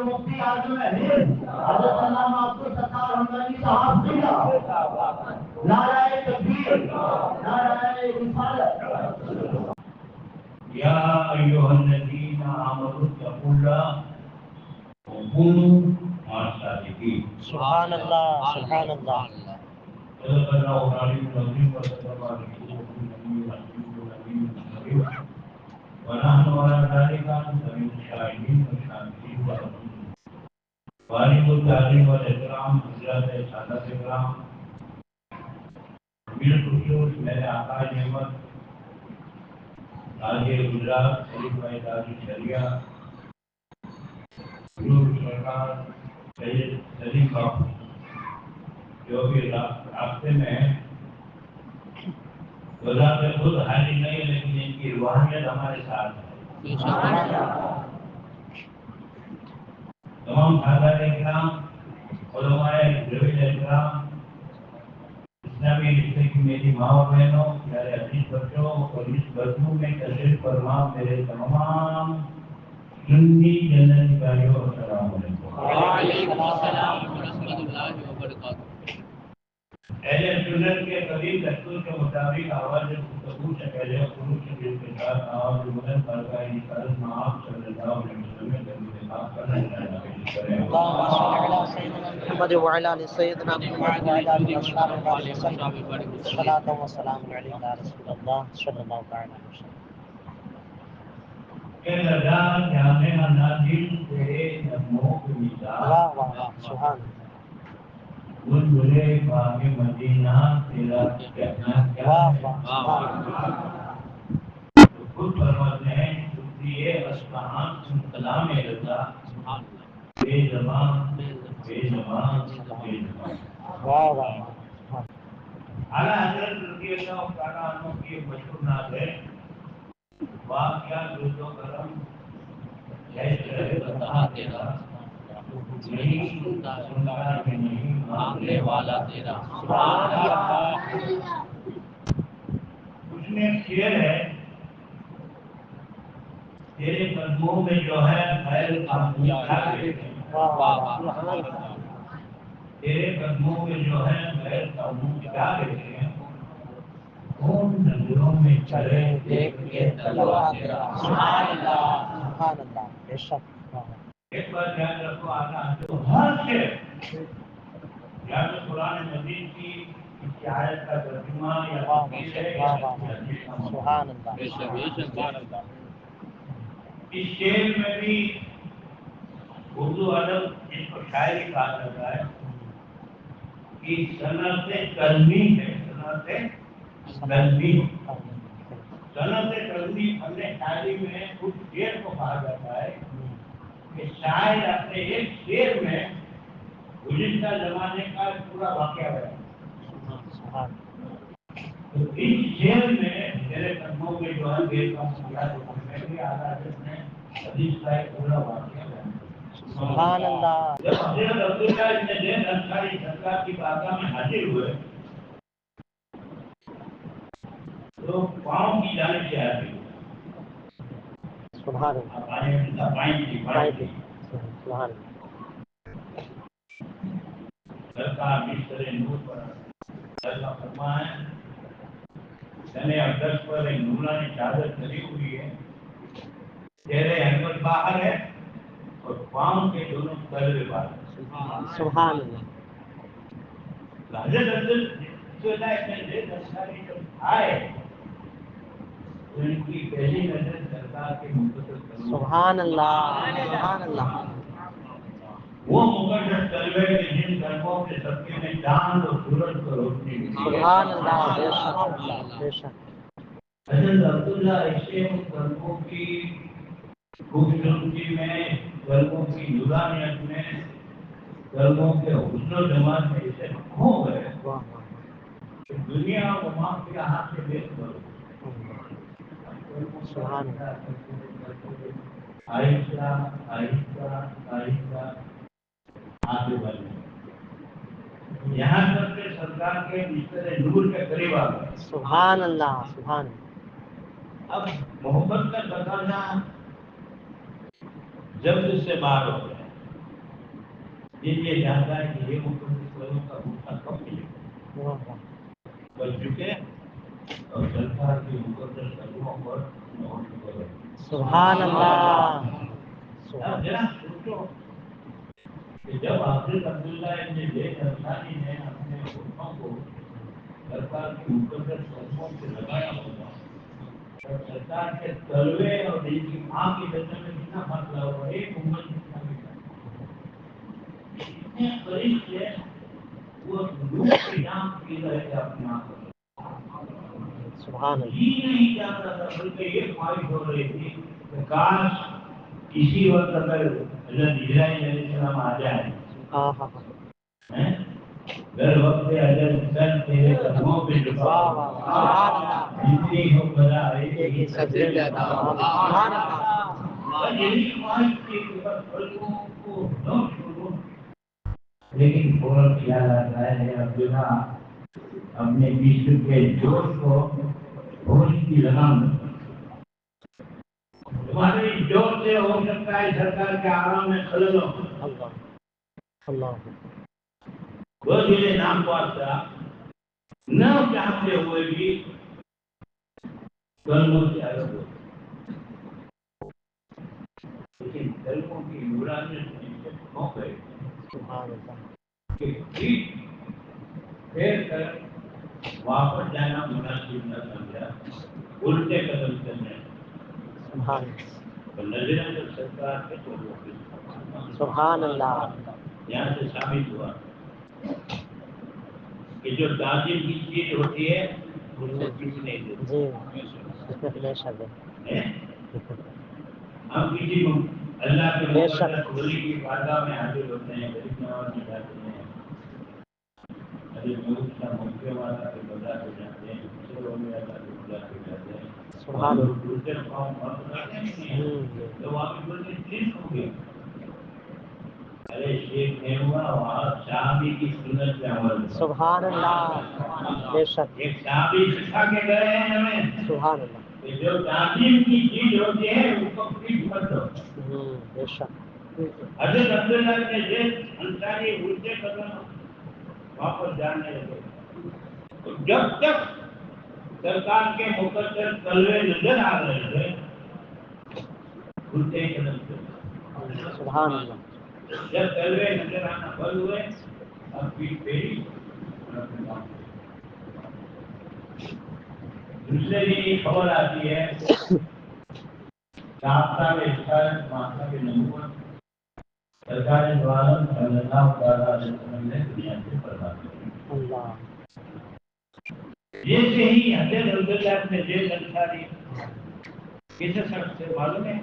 مفتی اعظم ہند حضرت علامہ عبدالستار حمدانی صاحب زندہ نعرہ تکبیر نعرہ رسالت یا ایھا الذین آمنوا اتقوا اللہ وکونوا مع الصادقین سبحان اللہ سبحان اللہ صدق اللہ العلی العظیم وصدق رسولہ النبی الکریم ونحن على ذلك من الشاهدين والشاكرين والد التعظيم والاحترام حضرات سادات اکرام بالخصوص میرے آقا نعمت تاج گجرات شریف بھائی تاج شریعہ حضور سرکار سید سلیم باپو جو بھی راستے میں ہیں وزارت خود حاضر نہیں ہے لیکن ان کی روحانیت ہمارے ساتھ ہے. تمام حضرات اکرام علماء ذویل احترام اسلامی رشتے کی میری ماں اور بہنوں میرے عزیز بچوں اور اس گفتگو میں تشریف فرما میرے تمام سنی جنرل بھائیوں السلام علیکم. وعلیکم السلام ورحمۃ اللہ وبرکاتہ. اہل سنت کے قدیم دستور کے مطابق آواز گفتگو سے پہلے خروج شریف کے ساتھ آواز مدن برکہ رسالت مآب صلی اللہ علیہ وسلم میں درود پاک کرنا چاہیے. اللهم صل على سيدنا محمد وعلى ال سيدنا محمد وعلى ال اصحابه وسلم الصلاة والسلام عليك يا رسول الله صلى الله عليه وسلم. کہ رضا جامع نازل تیرے نظموں کے مثال واہ واہ واہ سبحان اللہ. بلبلے باغ مدینہ تیرا کہنا کیا واہ ہے. واہ خود فرماتے ہیں شکریہ اصفہان تم کلام رضا بے زبان بے زبان بے زبان. واہ واہ. اعلیٰ حضرت رضی اللہ تعالیٰ عنہ کی ایک مشہور نعت ہے واقعہ جود و کرم جیسے رہے بتا تیرا نہیں سنتا کہ نہیں مانگنے والا تیرا. اس میں ایک شعر ہے تیرے قدموں میں جو ہے غیر قانونی کیا تیرے قدموں میں جو ہے غیر قانونی کیا دیتے ہیں کون نظروں میں چلے دیکھ کے تلوا تیرا. سبحان اللہ بے شک. ایک بات یاد رکھو آگا ہر شعر یا تو قرآن مجید کی اس آیت کا ترجمہ یا تفسیر ہے یا حدیث کا مطلب. سبحان اللہ. اس شعر میں بھی اردو ادب جس کو شاعری کہا جاتا ہے کہ صنعت قلمی ہے. صنعت قلمی ہم نے شاعری میں اس شعر کو کہا جاتا ہے کہ شاعر اپنے ایک شعر میں گزشتہ زمانے کا پورا واقعہ ہے. تو اس شعر میں میرے قدموں میں جو ہے بے کم حدیث کا ایک پورا واقعہ ہے. سبحان اللہ. جب حضرت عبداللہ ابن زید انصاری سرکار کی بارگاہ میں حاضر ہوئے تو پاؤں کی جانب سے آتی سبحان اللہ. سبحان اللہ. سرکار بستر نور پر اللہ فرمائے تنے اقدس پر ایک نورانی چادر چلی ہوئی ہے چہرے احمد باہر ہے اور پاؤں کے دونوں تلوے باہر. سبحان اللہ. حضرت عبداللہ ابن زید انصاری جب آئے تو ان کی پہلی نظر سرکار کے مقدس سبحان اللہ. سبحان اللہ. وہ مقدس تلوے کے جن قلبوں کے صدقے میں چاند اور سورج کو روشنی ملی. سبحان اللہ. بے شک بے شک. حضرت عبداللہ ایسے ان قلبوں کی خوبصورتی میں قلبوں کی نورانیت میں قلبوں کے حسن و جمال میں اسے کھو گئے کہ دنیا و ماں کے ہاتھ سے بے کرو. سبحان اللہ. آہستہ آہستہ آہستہ آگے بڑھنے یہاں تک کہ سرکار کے بستر نور کے قریب آ گئے. سبحان اللہ. سبحان اللہ. اب محبت کا تقاضا جب اس سے باہر ہو گیا یہ چاہتا ہے کہ یہ مقدس لوگوں کا بھوکا کب ملے بچ چکے اور سرکار کی مقدس لوگوں پر نوٹ کرو سبحان اللہ اب ذرا سوچو کہ جب حضرت عبداللہ ابن زید انصاری نے اپنے گھٹنوں کو سرکار کی مقدس قدموں سے لگایا ہوگا اور سرکار کے تلوے اور ان کی ماں کی بدن میں کتنا مسئلہ ہوا ایک عمر کتنا ملا اتنے قریب سے وہ لوگ کے نام کی رہے تھے اپنے آپ کو سبحان اللہ جی نہیں جانتا تھا بلکہ یہ خواہش ہو رہی تھی کہ کاش کسی وقت اگر حضرت اسرائیل علیہ السلام آ جائے ہاں ہاں در وقت اجل سر تیرے قدموں پہ جھکا جتنی ہو بلا ایک سجدے میں ادا سبحان اللہ یہی خواہش تھی کہ بس بلکوں کو نہ چھوڑوں لیکن فوراً خیال آتا ہے عبداللہ اپنے جسم کے جوش کو ہوش کی لگام تمہارے جوش سے ہو سکتا ہے سرکار کے آرام میں خلل ہو اللہ اللہ وہ میرے نام پاسا نہ چاہتے ہوئے بھی کلموں سے الگ ہو لیکن کلموں کی نورانیت سے کھو گئے سبحان اللہ کہ ٹھیک پھیر کر واپس جانا مناسب نہ سمجھا الٹے قدم چلنے سبحان نظر اندر سرکار کے تو سبحان اللہ یہاں سے ثابت ہوا کہ جو تعظیم کی چیز ہوتی ہے اس سے چیز نہیں دیتی جی بے شک ہم کسی کو اللہ کے بے شک مقدس ولی کی بارگاہ میں حاضر ہوتے ہیں غریب نواز میں جاتے ہیں حضرت محمود شاہ مکے والا کے بازار پہ جاتے ہیں دوسرے ولی اللہ کے بازار پہ جاتے ہیں سبحان اللہ دوسرے قوم وقت کرتے ہیں تو وہاں پہ بولتے ہیں چیز ہو گیا ارے شیخ نہیں ہوا وہاں صحابی کی سنت پہ عمل ہوا سبحان اللہ بے شک ایک صحابی سکھا کے گئے ہیں ہمیں سبحان اللہ کہ جو تعظیم کی چیز ہوتی ہے اس کو پیٹ مت دو بے شک حضرت عبداللہ نے زید انصاری الٹے قدم واپس جانے لگے تو جب تک سرکار کے مقدس کلوے نظر آ رہے تھے الٹے قدم چلے سبحان اللہ جب کلوے نظر آنا بند ہوئے اب پیٹ پھیری اور اپنے کام کرے دوسرے دن یہ خبر آتی ہے رابطہ میں رسالت ماسا کے نبوت سرکار دو عالم صلی اللہ علیہ وسلم نے دنیا سے پردہ کیا اللہ جیسے ہی حضرت عبداللہ نے زید انصاری کسی شخص سے معلوم ہے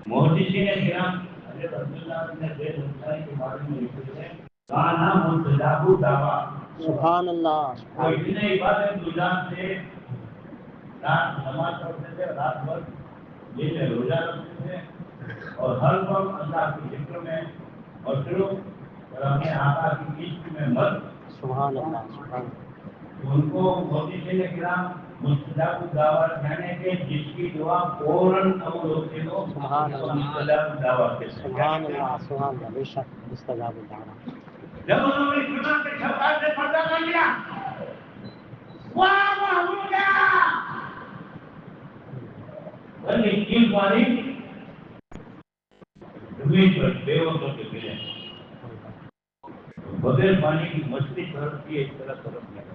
محدثین کرام حضرت عبداللہ نے زید انصاری کے بارے میں لکھتے ہیں کانا مستجاب دعوا سبحان اللہ وہ اتنے عبادت گزار تھے رات نماز پڑھتے تھے رات بھر دن میں روزہ رکھتے تھے اور ہر وقت اللہ کی ذکر میں اور صرف اور اپنے آقا کی عشق میں مت سبحان اللہ سبحان ان کو محدثین کرام مستجاب الدعوات کہنے کے جس کی دعا فوراً قبول ہوتی ہو سبحان اللہ مستجاب الدعوات کہتے ہیں سبحان اللہ بے شک مستجاب الدعوات جب انہوں نے سنا کہ سرکار سے پردہ کر لیا واہ محمودہ بلکہ تین باری زمین پر بے وقت کے ملے بغیر پانی کی مچھلی تڑپتی ہے اس طرح تڑپ نہیں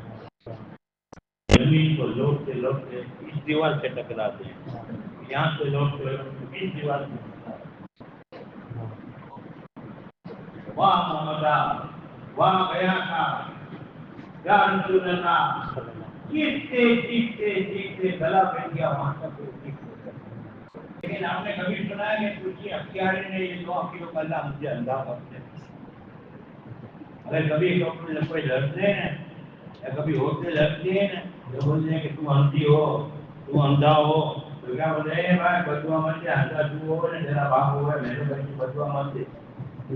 زمین کو لوٹتے لوٹتے اس دیوار سے ٹکراتے ہیں یہاں سے لوٹتے لوٹتے اس دیوار سے واہ محمدہ واہ گیا تھا یا رسول اللہ چیختے چیختے چیختے گلا بیٹھ گیا وہاں تک لیکن آپ نے کبھی سنا ہے کہ کچھ اختیار نے یہ دو آخروں کا اللہ مجھے انداز کرتے اگر کبھی کوئی لڑتے ہیں یا کبھی ہوتے لڑتے ہیں تو بولتے ہیں کہ تم اندھی ہو تم اندھا ہو تو کیا بولتے ہیں بھائی بدوا مت دے اندھا تو ہو نا جرا باپ ہوا میرے بھائی کی بدوا مت دے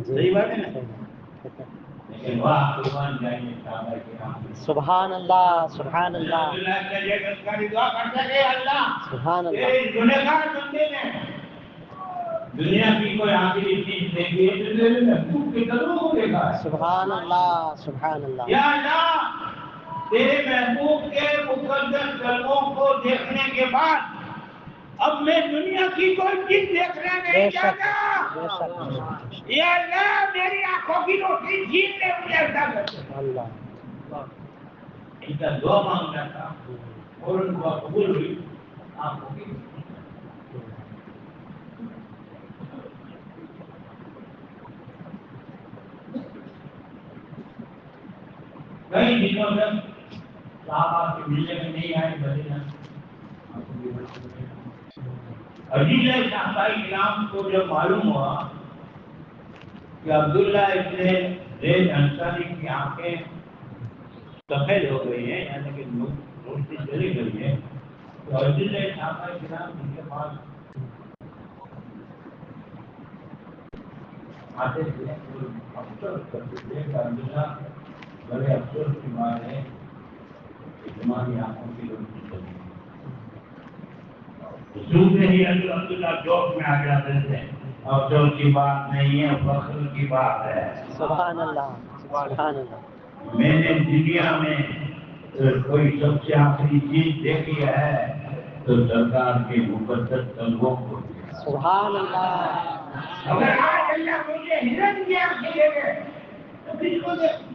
صحیح بات ہے نا لیکن واہ قربان جائیں صحابہ کرام سبحان اللہ سبحان اللہ اللہ کا یہ گزکاری دعا کرتا ہے اللہ سبحان اللہ تیرے گنہگار بندے نے دنیا کی کوئی آخری چیز دیکھی ہے تو تیرے محبوب کے قدموں کو دیکھا ہے سبحان اللہ سبحان اللہ یا اللہ تیرے محبوب کے مقدس قدموں کو دیکھنے کے بعد اب میں دنیا کی کوئی چیز دیکھنا بے نہیں شک چاہتا بے شک یا اللہ میری آنکھوں کی روشنی چھین لے مجھے ایسا کر دے اللہ ان کا دعا مانگنا تھا اور ان کو قبول ہوئی آنکھوں کی کئی دنوں تک صحابہ سے ملنے میں نہیں آئے مدینہ عجیب ہے صحابہ کرام کو جب معلوم ہوا کہ عبداللہ ابن زید انصاری کی آنکھیں سفید ہو گئی ہیں یعنی کہ روشنی چلی گئی ہے تو عجیب ہے صحابہ کرام ان کے پاس آتے تھے اور افسوس کرتے تھے کہ عبداللہ بڑے افسوس کی بات ہے کہ تمہاری آنکھوں کی روشنی چلی گئی سنتے ہی عبداللہ جوش میں آ جاتے تھے افسوس کی بات نہیں ہے فخر کی بات ہے سبحان اللہ سبحان اللہ میں نے دنیا میں کوئی سب سے آخری چیز دیکھی ہے تو سرکار کے مقدس قدموں کو سبحان اللہ اگر آج اللہ مجھے ہرن کی آنکھیں دے گئے تو کس کو دیکھوں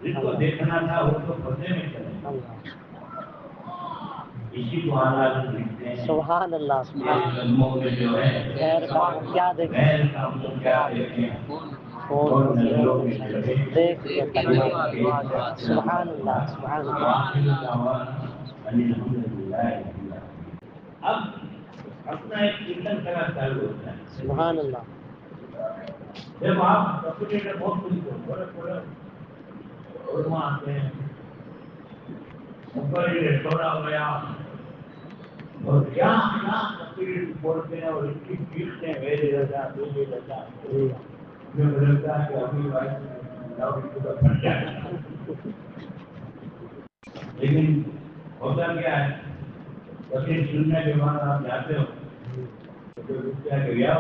جس کو دیکھنا تھا وہ تو پردے میں چلے اللہ اسی کو حالات لکھتے ہیں سبحان اللہ سبحان اللہ قدموں میں جو ہے غیر کا ہم کیا دیکھیں غیر کا ہم لوگ کیا دیکھیں اور نظروں میں چلے دیکھ کے قدموں سبحان اللہ سبحان اللہ اب اپنا ایک چنتن کرنا چالو ہوتا ہے سبحان اللہ جب آپ کپڑے کا بہت کچھ بڑے بڑے اور وہاں آتے ہیں اوپر ہی چھوڑا گیا اور کیا کپڑے بولتے ہیں اور اس کی پیٹتے ہیں میرے رضا میرے رضا میں لگتا ہے کہ ابھی لیکن ہوتا کیا ہے وکیل سننے کے بعد آپ جاتے ہو تو کیا کہ گیا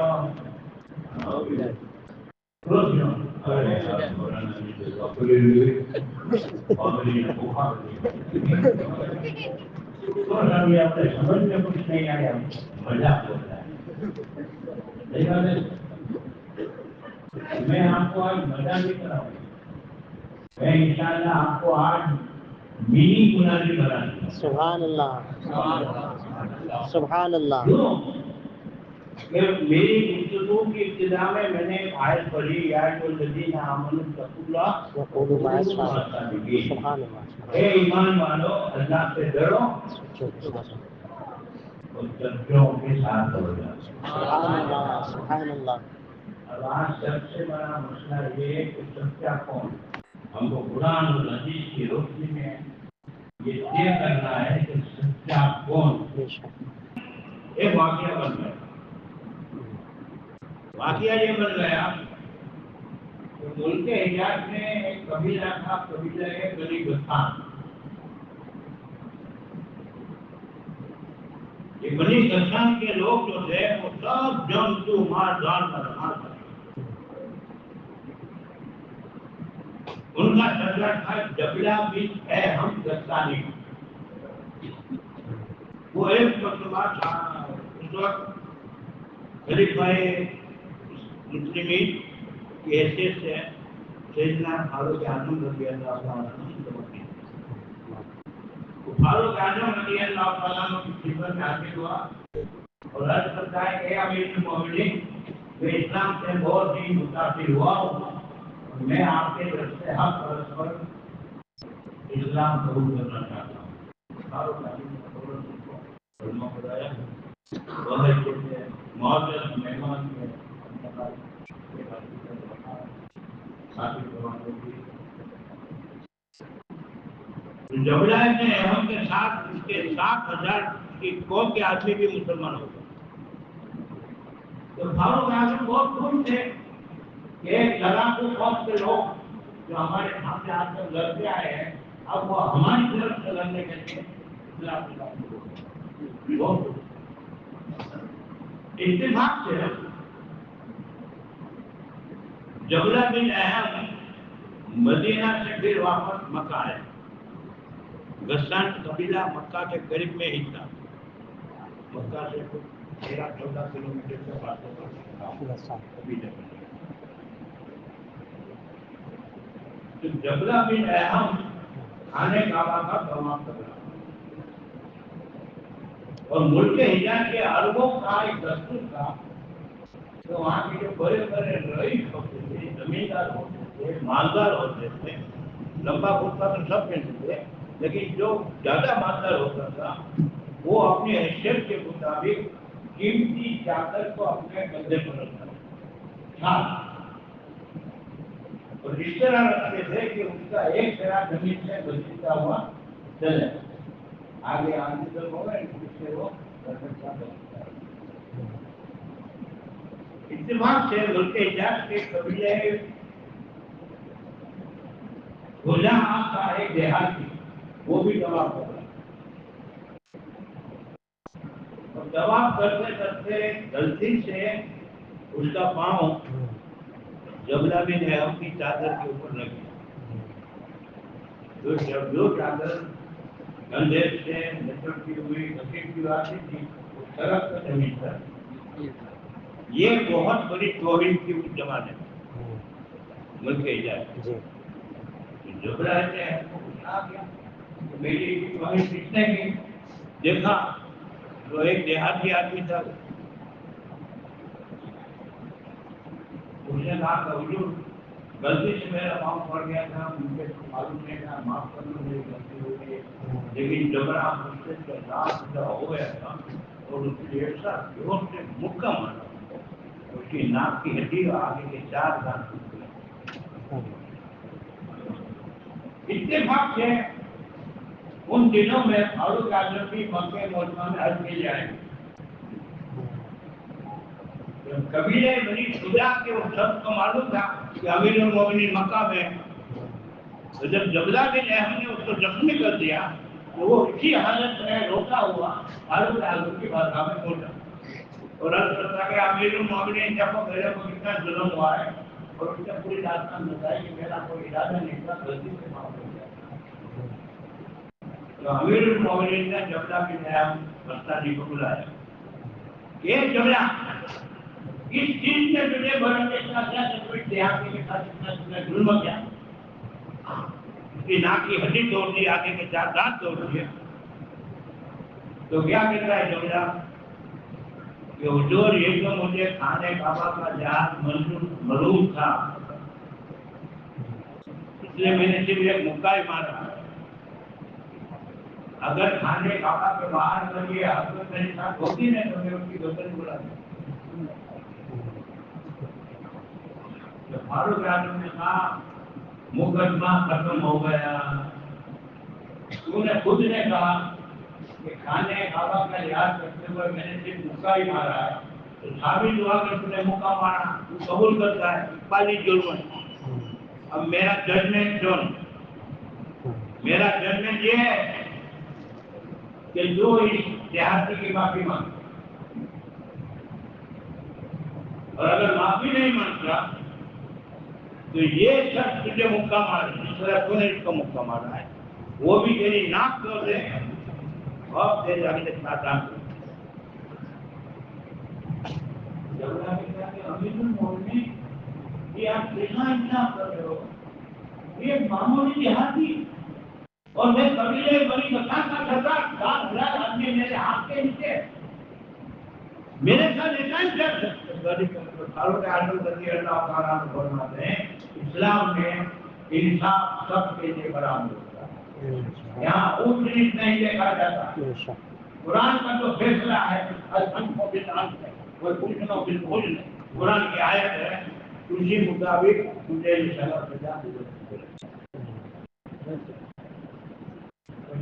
سمجھ میں کچھ نہیں آیا مزاق ہوتا ہے میں آپ کو آج مزہ نہیں کراؤں میں انشاءاللہ آپ کو آج مینی مناظر بنا دوں سبحان اللہ سبحان اللہ کہ میری گفتگو کی ابتدا میں نے آیت پڑھی یا جو الذین آمنوا اتقوا اللہ وقولوا مع وقولوا مع الصادقين الصادقین سبحان اللہ اے ایمان والو اللہ سے ڈرو اور سچوں کے ساتھ ہو جاؤ سبحان اللہ سبحان اللہ اب آج سب سے بڑا مسئلہ یہ ہے کہ سچا کون ہم کو قرآن اور حدیث کی روشنی میں یہ طے کرنا ہے کہ سچا کون بے شک ایک واقعہ بن گیا واقعہ یہ بن گیا کہ ملک حجاز میں ایک قبیلہ تھا قبیلہ ہے بنی غطفان یہ بنی غطفان کے لوگ جو تھے وہ سب جنتو مار جانور ان کا سردار تھا جبلا بھی ہے ہم غطفانی وہ ایک مرتبہ اس وقت خلیفہ مسلمین کی حیثیت سے سیدنا فاروق اعظم رضی اللہ تعالیٰ عنہ فاروق اعظم رضی اللہ تعالیٰ عنہ کی خدمت میں حاضر ہوا اور عرض کرتا ہے کہ امیر المومنین میں اسلام سے بہت ہی متاثر ہوا ہوں اور میں آپ کے طرف سے حق عرض پر اسلام قبول کرنا چاہتا ہوں فاروق اعظم نے فوراً ان کو کلمہ پڑھایا وہ ہے کہ معزز مہمان کے جبلا نے احمد کے ساتھ اس کے 7,000 کی قوم کے آدمی بھی مسلمان ہو گئے تو فاروق اعظم بہت خوش تھے کہ ایک لڑاکو قوم کے لوگ جو ہمارے سامنے آج تک لڑتے آئے ہیں اب وہ ہماری طرف سے لڑنے کے لیے اتفاق سے جبلہ بن احم مدینہ سے پھر واپس مکہ آئے. غسان قبیلہ مکہ کے قریب میں ہی تھا. مکہ سے 13-14 کلومیٹر کے فاصلے پر قبیلہ بن گیا. تو جبلہ بن احم خانہ کعبہ کا طواف کر رہا اور ملک حجاز کے عربوں کا ایک دستور تھا تو وہاں کے جو بڑے بڑے رئیس ہوتے تھے, زمیندار ہوتے تھے, مالدار ہوتے تھے, لمبا کرتا تو سب پہنتے تھے, لیکن جو زیادہ مالدار ہوتا تھا وہ اپنی حیثیت کے مطابق قیمتی چادر کو اپنے گدے پر رکھتا تھا اور اس طرح رکھتے تھے کہ ان کا ایک طرح زمین سے گزرتا ہوا چلے آگے آنے تک ہوگا سے وہ اتفاق سے ملک حجاز کے قبیلے خزاعہ کا ایک دیہاتی وہ بھی طواف کر رہا اور طواف کرتے کرتے غلطی سے اس کا پاؤں جبلہ بن احم کی چادر کے اوپر لگ گیا. تو جب جو چادر گندے سے نچڑتی ہوئی گھسیٹتی آتی تھی وہ سڑک پر زمین پر. یہ بہت بڑی توہین کی اس زمانے میں ملک حجاز. جبلہ بن احم کو آ گیا میری توہین کس نے کی. دیکھا تو ایک دیہاتی آدمی تھا. اس نے کہا کہ حضور غلطی سے میرا پاؤں پڑ گیا تھا, مجھے معلوم نہیں تھا, معاف کر لو, میری غلطی ہو گئی. لیکن جبرا مسجد کا نام ہو گیا تھا اور اس کی ایسا جوش سے مکہ مارا اس کی ناک کی ہڈی اور آگے کے 4 دانت ٹوٹ گئے. اتفاق سے ان دنوں میں فاروق اعظم بھی مکہ معظمہ میں حج کے لیے آئے. قبیلے بنی خدا کے وہ سب کو معلوم تھا کہ امیر المومنین مکہ میں. تو جب جبلہ بن احم نے اس کو زخمی کر دیا تو وہ اسی حالت میں روتا ہوا فاروق اعظم کی بارگاہ میں پہنچا اور عرض کرتا کہ امیر المومنین جب میرے کو کتنا ظلم ہوا ہے اور اس نے پوری داستان بتائی کہ میرا کوئی ارادہ نہیں تھا, غلطی سے معاف ہو گیا. تو امیر المومنین نے جبلہ بن احم بستانی کو بلایا کہ جبلہ اس چیز نے تجھے بڑا کیا کوئی دیہاتی کے ساتھ اتنا ظلم کیا. اس کی ناک کی ہڈی توڑ دی, آگے کے 4 دانت توڑ دیے. تو کیا کہتا ہے جبلہ کہ حضور یہ تو مجھے خانہ کعبہ کا جہاد معلوم تھا اس لیے میں نے صرف ایک مکہ ہی مارا. اگر خانہ کعبہ کے باہر کر کے حضرت میرے ساتھ ہوتی نہیں تو میں ان کی گردن بلا دوں. فاروق اعظم نے کہا مقدمہ ختم ہو گیا. انہوں نے خود نے کہا کہ خانہ کعبہ کا لحاظ کرتے ہوئے میں نے صرف مکہ ہی مارا ہے تو ثابت ہوا کہ تم نے مکہ مارا, تو قبول کرتا ہے اقبالی جرم ہے. اب میرا ججمنٹ یہ ہے کہ جو اس دیہاتی کی معافی مانگے اور اگر معافی نہیں مانگتا تو یہ شخص تجھے مکہ مار جس طرح تو نے اس کو مکہ مارا ہے وہ بھی تیری ناک توڑ دے اور تیرے آگے سے نادان کر دے. امیر المومنین یہ آپ کتنا انصاف کر رہے ہو, یہ معمولی دیہاتی اور میں قبیلے بڑی بسان کا سردار 10,000 آدمی میرے ہاتھ کے نیچے میرے ساتھ فاروق اعظم رضی اللہ تعالیٰ عنہ فرماتے ہیں اسلام میں انصاف سب کے لیے برابر ہوتا ہے, یہاں اونچ نیچ نہیں دیکھا جاتا. قرآن کا جو فیصلہ ہے قرآن کی آیت ہے اسی مطابق مجھے انشاءاللہ سزا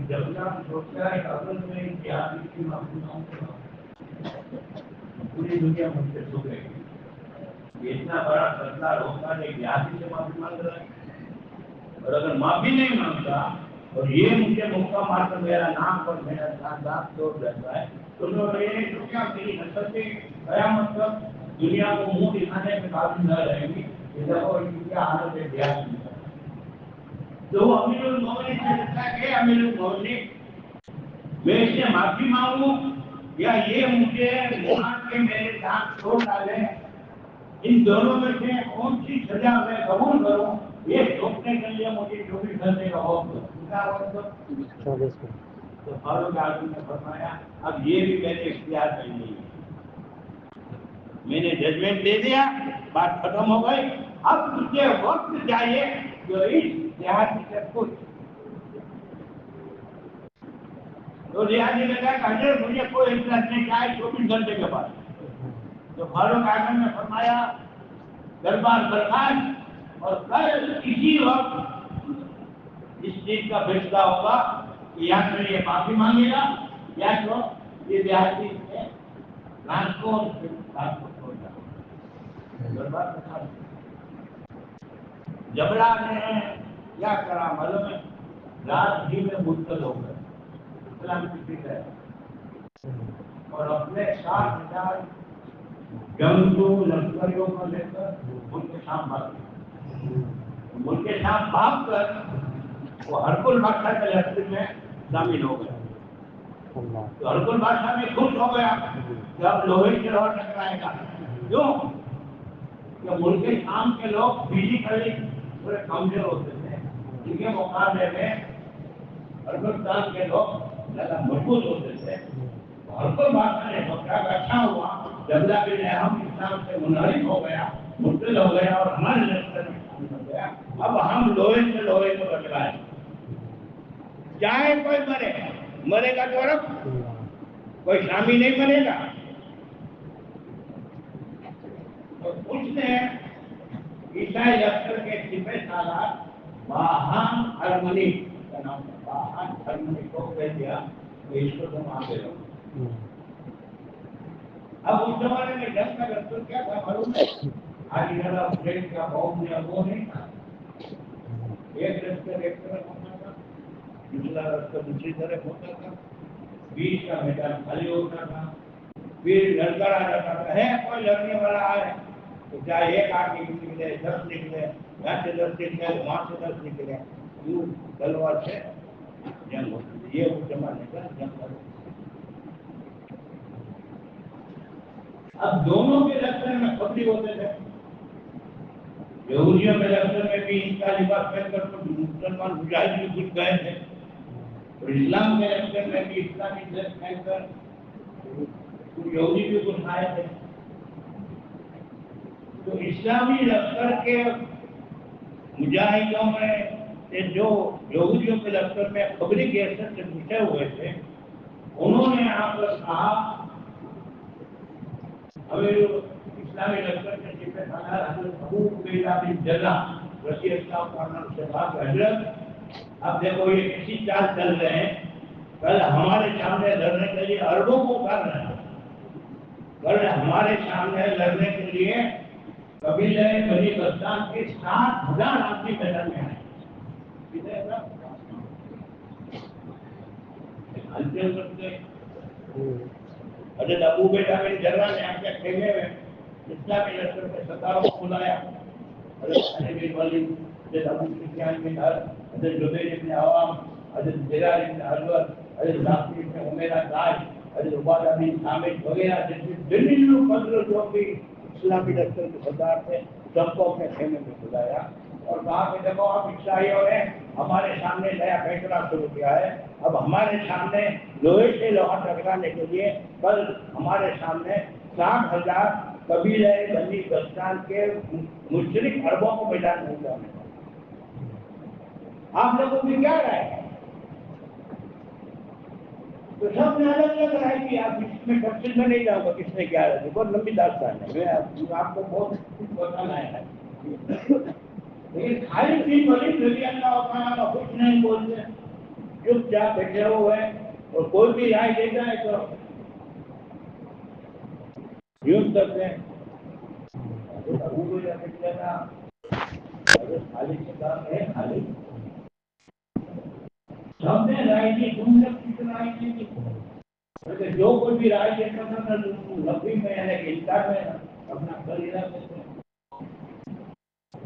جبلہ سوچتا ہے کہ اصل میں جہادی کی معلومات پوری دنیا مجھ سے سو گئی. اتنا بڑا بدلا ہوتا ہے جہادی سے معافی مانگ رہا ہے. اور اگر معافی نہیں مانگتا اور یہ مجھے موقع مار کر میرا نام اور میرا خاندان توڑ دیتا ہے تو یہ دنیا میری نسل کی قیامت تک دنیا کو منہ دکھانے میں قابل نہ رہے گی کہ دیکھو ان کی حالت ہے بیاض تو وہ امیر المومنین سے کہتا ہے کہ امیر المومنین میں اس سے معافی مانگوں یا یہ مجھے مان کے میرے دانت توڑ ڈالے ان دونوں میں سے کون سی سزا میں قبول کروں یہ سوچنے کے لیے مجھے 24 گھنٹے کا وقت تو فاروق اعظم نے فرمایا اب یہ بھی میرے اختیار میں نہیں ہے میں نے ججمنٹ دے دیا بات ختم ہو گئی اب مجھے وقت چاہیے جو اس دیہاتی سے کچھ تو دیہاتی نے کہا کہ حضرت مجھے کوئی انتظار نہیں چاہے 24 گھنٹے کے بعد تو فاروق اعظم نے فرمایا دربار برخاست اور کل اسی وقت اس چیز کا فیصلہ ہوگا کہ یا تو یہ معافی مانگے گا یا تو یہ دیہاتی سے رات کو چھوڑ جائے دربار برخاست جبڑا نے کیا کرا معلوم ہے رات ہی میں منتقل ہو گئے اسلام کی فکر ہے اور اپنے 60,000 جنگجو لشکریوں کو لے کر ملک شام بھاگ گئے ملک شام بھاگ کر وہ ہرکل بادشاہ کے لشکر میں شامل ہو گیا تو ہرکل بادشاہ میں خوش ہو گیا کہ اب لوہے سے لوہا ٹکرائے گا کیوں کہ ملک شام کے لوگ فزیکلی تھوڑے کمزور ہوتے تھے ان کے مقابلے میں ہرکل کے لوگ زیادہ مضبوط ہوتے تھے ہرکل بادشاہ نے سوچا کہ اچھا ہوا جبلا بن احم اسلام سے منحرف ہو گیا مبتل ہو گیا اور ہمارے لشکر میں شامل ہو گیا اب ہم لوہے سے لوہے کو ٹکرائیں چاہے کوئی مرے گا تو رب کوئی شامی نہیں بنے گا تو اس نے عیسائی لشکر کے سپہ سالار باہان ہرمنی کا نام باہان ہرمنی کو کہہ دیا کہ اس کو تم آگے رہو اب اس زمانے میں جنگ کا دستور کیا تھا معلوم ہے آج ادھر بریک کا بہت یا وہ نہیں تھا ایک رستہ ایک طرف ہوتا تھا دوسرا رستہ دوسری طرف ہوتا تھا بیچ کا میدان خالی ہوتا تھا پھر لڑکا آ جاتا تھا ہے کوئی لڑنے والا آئے تو چاہے ایک آدمی نکلے 10 نکلے یہاں سے 10 نکلے وہاں سے 10 نکلے یوں تلوار سے جنگ ہوتی تھی یہ اس زمانے کا جنگ ہوتا اب دونوں کے لشکر میں خبری ہوتے تھے یہودیوں کے لشکر میں بھی ان کا لباس پہن کر مسلمان مجاہد بھی گھس گئے تھے اور اسلام کے لشکر میں بھی اسلامی ڈریس پہن کر یہودی بھی گھس آئے تھے تو اسلامی لشکر کے مجاہدوں میں جو یہودیوں کے لشکر میں خبری کی حیثیت سے گھسے ہوئے تھے انہوں نے یہاں پر کہا اسلامی لشکر کے سپہ سالار حضرت ابو عبیدہ بن جراح رضی اللہ عنہ سے کہا کہ حضرت اب دیکھو یہ کسی چال چل رہے ہیں کل ہمارے سامنے لڑنے کے لیے عربوں کو کر رہے ہیں کل ہمارے سامنے لڑنے کے لیے قبیلہ بنی غسان کے 60,000 آدمی میدان میں آئے ہلچل کرتے حضرت ابو عبیدہ بن جراح نے اپنے خیمے میں اسلامی لشکر کے سرداروں کو بلایا حضرت خالد بن ولید حضرت ابو سفیان بن حرب حضرت زبیر بن عوام حضرت بلال بن حضرت حضرت ناصر بن عمیرہ داعش حضرت عبادہ بن سامد وغیرہ جیسے دلیل فضل جو بھی اسلامی لشکر کے سردار تھے سب کو اپنے خیمے میں بلایا اور کہا کہ دیکھو آپ عیسائیوں نے ہمارے سامنے نیا فیصلہ شروع کیا ہے اب ہمارے سامنے لوہے سے لوہا ٹکرانے کے لیے کل ہمارے سامنے 60,000 قبیلہ بنی غسان کے مشرک عربوں کو میدان میں اتارنے آپ لوگوں کی کیا رائے ہے تو سب نے الگ الگ رائے کی آپ اس میں تفصیل میں نہیں جاؤں گا کس نے کیا رائے بہت لمبی داستان ہے میں آپ کو بہت کچھ بتانا ہے لیکن خالد بن ولید رضی اللہ عنہ کچھ نہیں بولتے چپ چاپ بیٹھے ہوئے ہیں اور کوئی بھی رائے دیتا ہے تو یوں کرتے ہیں حضرت ابو کو جا کے کہا حضرت خالد سے کہا ہے خالد سب نے رائے دی، تم نے کچھ رائے نہیں دی. کہ جو کوئی بھی رائے دیتا تھا نا لفظی میں یعنی کہ انکار میں اپنا کر ہی رہتے تھے.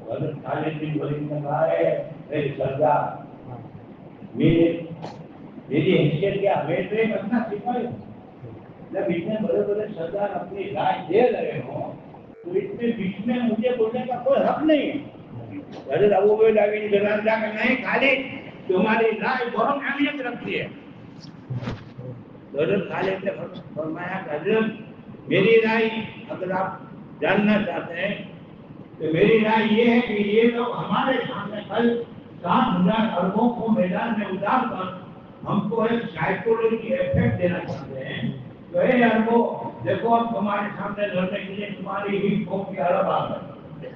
حضرت خالد بن ولید نے کہا ہے میری سردار میری حیثیت کیا، میں تو ایک اپنا سپاہی ہوں. جب اتنے بڑے بڑے سردار اپنی رائے دے رہے ہوں تو اس میں بیچ میں مجھے بولنے کا کوئی حق نہیں ہے. حضرت ابو عبیدہ بن جراح کہ نہیں خالد تمہاری رائے بہت اہمیت رکھتی ہے. حضرت خالد نے فرمایا کہ حضرت میری رائے اگر آپ جاننا چاہتے ہیں تو میری رائے یہ ہے کہ یہ لوگ ہمارے سامنے کل 7,000 اربوں کو میدان میں اتار کر ہم کو ایک سائیکولوجی ایفیکٹ دینا چاہتے ہیں. تو اے اربوں دیکھو اب تمہارے سامنے لڑنے کے لیے تمہاری ہی قوم کے عرب آ گئے،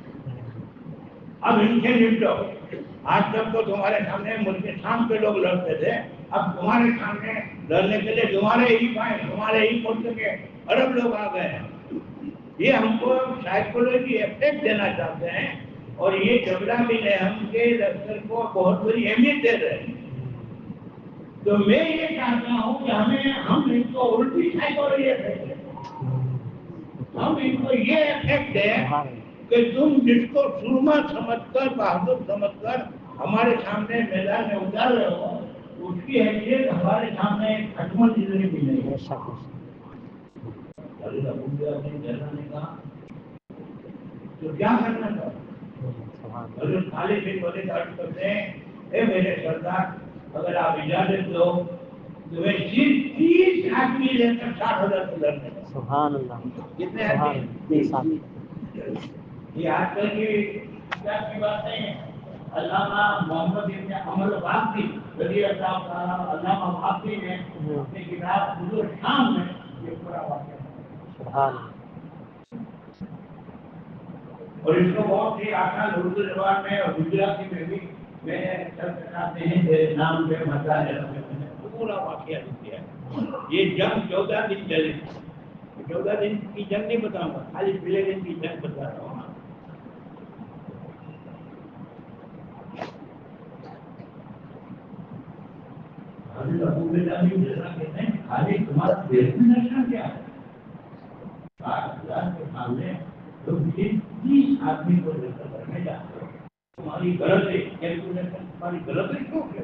اب ان سے نپٹو. آج تک تو تمہارے سامنے ملک شام کے لوگ لڑتے تھے، اب تمہارے سامنے لڑنے کے لیے تمہارے ہی بھائی تمہارے ہی ملک کے عرب لوگ آ گئے ہیں. یہ ہم کو سائیکولوجی ایفیکٹ دینا چاہتے ہیں اور یہ جھگڑا بھی ہے ہم کے لشکر کو بہت بڑی اہمیت دے رہے ہیں. تو میں یہ چاہتا ہوں کہ ہم ان کو الٹی سائیکولوجی ایفیکٹ دیں، ہم ان کو یہ ایفیکٹ دیں کہ تم جس کو سرما سمجھ کر بہادر سمجھ کر ہمارے سامنے میدان میں اتار رہے ہو اس کی حیثیت ہمارے سامنے کھٹمل زندگی بھی نہیں ہے. نے کہا تو کیا کرنا تھا؟ حضرت خالد بن ولید عرض کرتے ہیں اے میرے سردار اگر آپ اجازت دو تو میں صرف 30 آدمی لے کر 60,000 کو لڑنے کا. سبحان اللہ. کتنے آدمی؟ یہ آج کل کی بات نہیں ہے. علامہ محمد ابن عمر باقی رضی اللہ تعالیٰ علامہ باقی نے اپنی کتاب حضور شام میں یہ پورا واقعہ سبحان اور اس کو بہت ہی آسان اردو زبان میں اور گجراتی میں بھی میں چاہتے ہیں نام پہ مزہ ہے پورا واقعہ لکھ دیا ہے. یہ جنگ 14 دن چلی، 14 دن کی جنگ نہیں بتاؤں گا، خالی پہلے دن کی جنگ بتا رہا ہوں. خالی تمہارا ڈیسٹینیشن کیا ہے؟ 60,000 کے سامنے تو 30 آدمی کو لے کر کرنے جاتے ہو. تمہاری غلط ہے کیلکولیشن، تمہاری غلط ہے کیوں کہ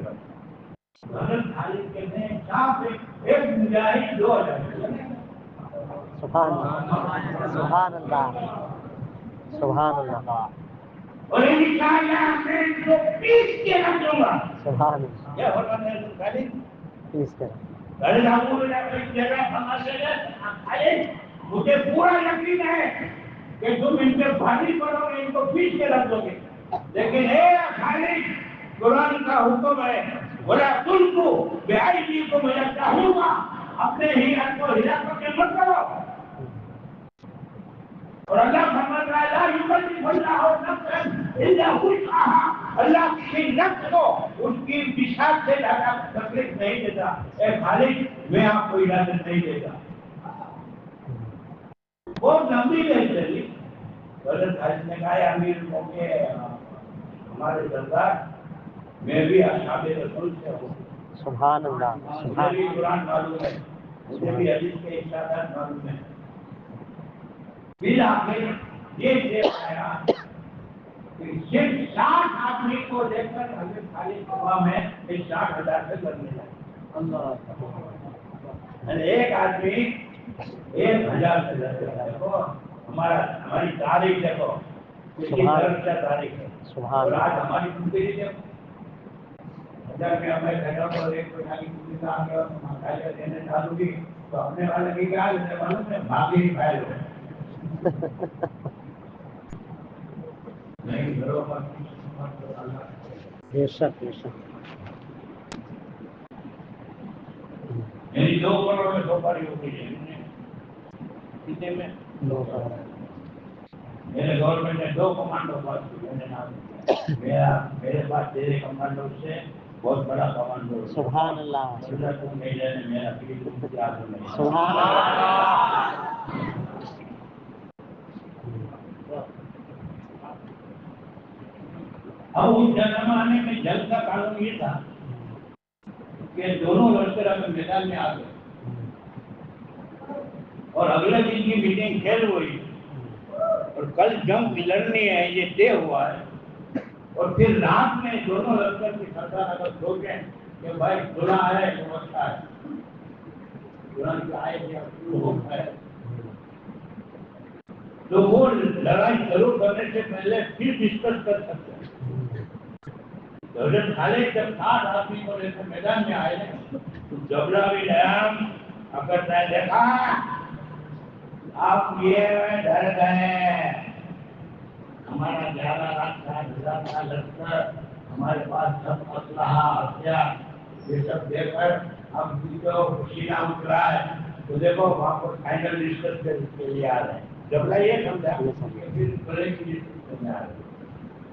غلط خالد کہتے ہیں صاحب ایک مجاہد 2,000. سبحان اللہ. سبحان اللہ. سبحان اللہ. اور انشاءاللہ میں ان کو 30 کے رکھ دوں گا. سبحان اللہ. کیا فرماتے ہیں خالد؟ 30 کے رکھ. مجھے پورا یقین ہے کہ تم ان کے بھاری پڑو گے، ان کو پیچھ کے رکھ دو گے، لیکن اے خالد قرآن کا حکم ہے بولا تم کو بے کو میں چاہوں گا اپنے ہی ہاتھ کو ہلا کر کے مت کرو. اور اللہ فرماتا ہے لا یکلف اللہ نفسا الا وسعها، اللہ کسی نفس کو اس کی بساط سے زیادہ تکلیف نہیں دیتا. اے خالد میں آپ کو اجازت نہیں دیتا. بہت لمبی بحث چلی. حضرت خالد نے کہا امیر موقع ہمارے سردار میں بھی اصحاب رسول سے ہوں. سبحان اللہ. مجھے بھی قرآن معلوم ہے، مجھے بھی حدیث کے ارشادات معلوم ہیں. پھر آخر یہ دیکھ آیا کہ صرف 60 آدمی کو لے کر حضرت خالد صبح میں 60,000 سے لڑنے لگے. ایک آدمی 1,000 سے لڑنے لگا. دیکھو ہماری تاریخ دیکھو کیا تاریخ ہے. اور آج ہماری زندگی دیکھو جب میں ہمیں گھروں کو ایک دینے چالو کی تو اپنے والے کی کیا معلوم ہے بھاگی ہی پھیل ہوئے. نہیں گھروں پر بے شک بے شک. میری 2 کروڑ میں 2 پاری ہو گئی ہے. کتنے میں 2 کروڑ. میرے گورنمنٹ نے 2 کمانڈو پاس کیے. میرے پاس تیرے کمانڈو سے بہت بڑا کمانڈو. سبحان اللہ. میرا سبحان اللہ. اب اس زمانے میں جنگ کا قانون یہ تھا کہ دونوں لشکر اگر میدان میں آ گئے اور اگلے دن کی میٹنگ کھیل ہوئی اور کل جنگ لڑنی ہے یہ طے ہوا ہے اور پھر رات میں دونوں لشکر کی سردار اگر سوچیں کہ بھائی دلہا ہے ویوستھا ہے دلہا کی آئے یا شروع ہے تو وہ لڑائی شروع کرنے سے پہلے پھر ڈسکس کر سکتے ہیں. حضرت خالد جب 7 آدمی کو لے کر میدان میں آئے تو جبلا بھی ڈیم اگر میں دیکھا آپ یہ ڈر گئے ہمارا 11,000 کا لشکر ہمارے پاس سب اسلحہ ہتھیار یہ سب دے کر اب جو پسینہ اترا ہے تو دیکھو وہاں پر فائنل ڈسکس کے لیے آ رہے ہیں. جبلا یہ سمجھا کہ پھر بڑے کی ڈسکس کرنے آ رہے ہیں.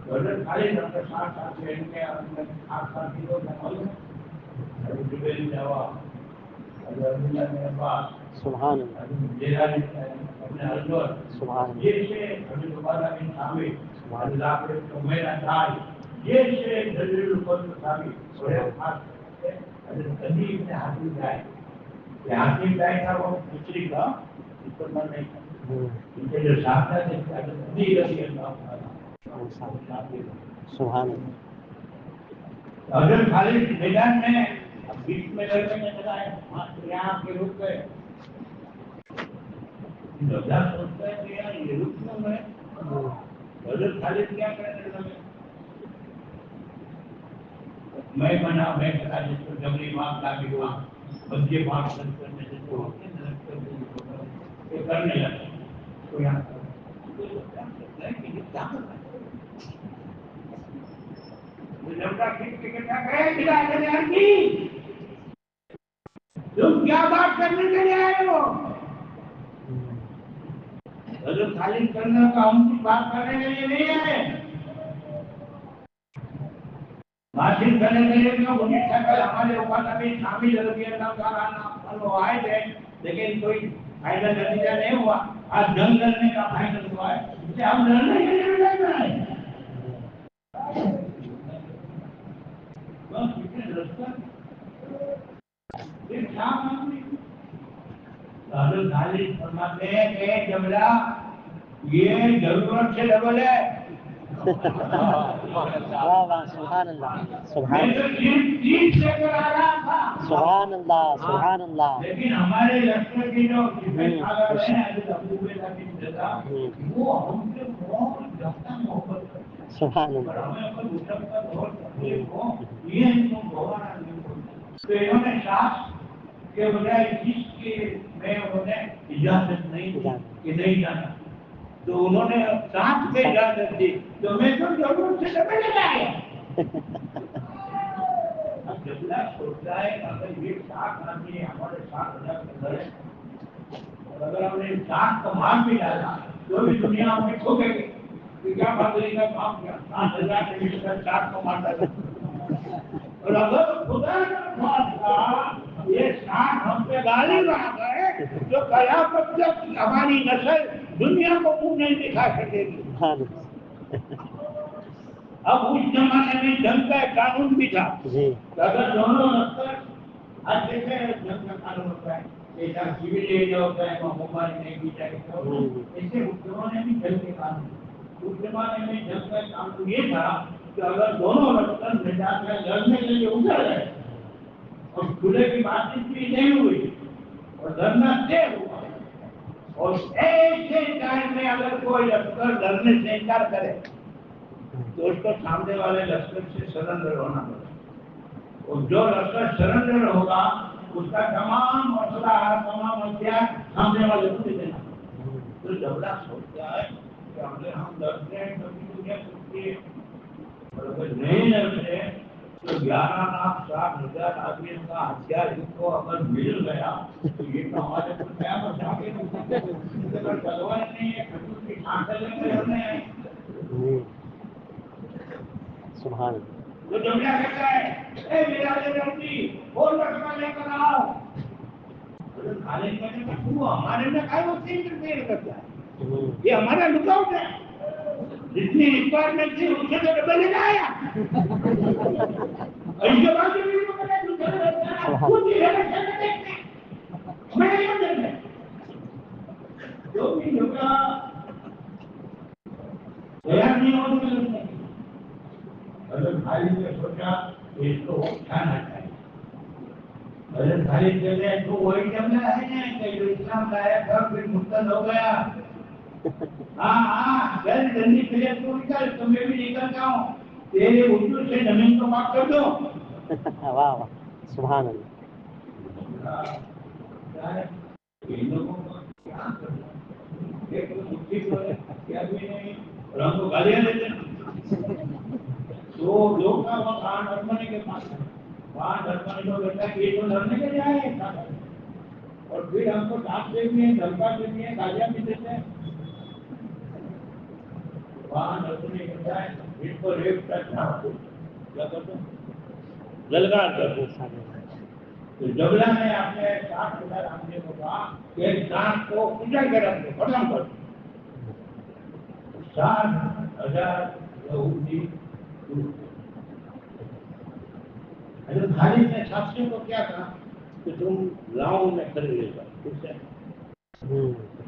حضرت خالد اپنے ساتھ لین کے آس-پاس کی لوگ معلوم ہے ابھی جبیل جواب ابھی عبداللہ میرے پاس سبحان اللہ جیلانی اپنے حضرت سبحان یہ سے ابھی دوبارہ بن ثابت اللہ کے میرا دائی یہ سے دلیل القدر ثابت اور ایک خاص حضرت علی ابن حاتم جائے کہ حاتم جائے تھا وہ دوسری کا اس پر من نہیں تھا ان کے جو ساتھ تھا جس کا حضرت علی رضی اللہ عنہ سبحان حضرت خالد میدان میں اب بیچ میں لڑنے میں چلا ہے یہاں کے رک گئے سوچتا ہے کہ یار یہ رک کیوں ہے حضرت خالد کیا کرنے لگے میں بنا میں کہا جس کو جبری ماں لاگی ہوا بچے بات کرنے سے تو کرنے لگے تو یہاں تم کیا بات کرنے کے لیے آئے ہو حضرت خالد کرنے کا ہم کی بات کرنے کے لیے نہیں آئے حاصل کرنے کے لیے تو انہیں شکل ہمارے اوپر ابھی شامل رضی اللہ تعالیٰ آئے تھے لیکن کوئی فائدہ نتیجہ نہیں ہوا آج جنگ لڑنے کا فائدہ ہوا ہے اسے ہم لڑنے کے لیے نہیں آئے حضرت خالد فرماتے ہیں کہ جبلا یہ ضرورت سے ڈبل ہے واہ واہ سبحان اللہ میں تو صرف 30 سے کر آ رہا تھا سبحان اللہ سبحان اللہ لیکن ہمارے لشکر کی جو حضرت ابو عبیدہ بن جرح وہ ہم سے بہت زیادہ محبت کرتے ہیں سبحان اللہ ہمیں اپنے مطلب کا بہت تکلیف ہو یہ ان کو گوارا نہیں ہوتا تو انہوں نے شاخ کے بجائے جس کے میں انہوں نے اجازت نہیں دی کہ نہیں جانا تو انہوں نے ساتھ میں اجازت دی تو میں تو ضرور سے ڈبے لگایا اب جبلا سوچتا ہے کہ اگر یہ ساتھ آدمی ہمارے ساتھ رہ ہے اور اگر ہم نے ساتھ کو مار بھی ڈالا تو بھی دنیا ہمیں ٹھوکے گی کہ کیا بادری کا کام کیا 7,000 کے مشکل 4 کو مار ڈالا اور اگر خدا کا خواستہ یہ ساتھ ہم پہ غالب آ گئے تو قیامت تک ہماری نسل دنیا کو منہ نہیں دکھا سکے گی اب اس زمانے میں جنگ کا ایک قانون بھی تھا کہ اگر دونوں لشکر آج جیسے جنگ کا قانون ہوتا ہے جیسا سول ایریا ہوتا ہے وہاں موبائل نہیں بھی جائے ایسے اس زمانے میں جنگ کے قانون اس زمانے میں جنگ کا قانون یہ تھا کہ اگر دونوں لشکر میدان میں لڑنے کے لیے اتر گئے اور کھلے کی بات چیت بھی نہیں ہوئی اور لڑنا طے ہوا اور ایسے ٹائم میں اگر کوئی لشکر لڑنے سے انکار کرے تو اس کو سامنے والے لشکر سے سرنڈر ہونا پڑے اور جو لشکر سرنڈر ہوگا اس کا تمام مسئلہ تمام ہتھیار سامنے والے کو دے دینا تو جبلا سوچتا ہے کہ اگر ہم لڑتے ہیں تو دنیا سوچتی ہے اور اگر نہیں لڑتے تو 11,60,000 آدمی کا ہتھیار ان کو اگر مل گیا تو یہ تو ہمارے پر کیا بچا کے اگر تلوار نہیں ہے کھجور کی چھانٹے لے کے لڑنے آئے سبحان تو جملہ کہتا ہے اے میرا لڑکی اور لڑکا لے کر آؤ خالد کہنے کا تو ہمارے میں کائے وہ تین انٹرفیئر کرتا ہے یہ ہمارا لک آؤٹ ہے جتنی ریکوائرمنٹ تھی اس سے تو ڈبل لے آیا اس کے بعد بھی وہ کہتا ہے خود ہی ریلیشن میں دیکھتے ہیں میں نہیں بدلتے جو بھی ہوگا تیار نہیں ہو سکتے اگر بھائی نے سوچا کہ اس کو اٹھانا چاہیے اگر بھائی چلے تو وہی جملہ ہے نا کہ جو اسلام لایا تھا پھر مرتد ہو گیا ہاں گھر گندی پھیلے تو نکل تو میں بھی نکل جاؤں تیرے اردو سے زمین کو معاف کر دو واہ واہ سبحان اللہ ہم کو گالیاں دیتے ہیں تو لوگ کا وہ کان ڈرمانے کے پاس ہے وہاں ڈرمانے کو کہتا ہے کہ یہ تو لڑنے کے لیے آئے ہیں اور پھر ہم کو ڈانٹ دیتی ہیں دھمکا دیتی ہیں گالیاں بھی دیتے ہیں وہاں ڈرمانے کہتا ہے اس کو ریپ کرنا کیا کرتے ہیں للکار کرتے تو جبلا نے اپنے 60,000 آدمی کو کہا کہ ایک دانت کو کچل کے رکھ دو ختم کر دو 60,000 یہودی حضرت خالد نے شخصیوں کو کیا کہا کہ تم لاؤں میں خرید لے گا ٹھیک ہے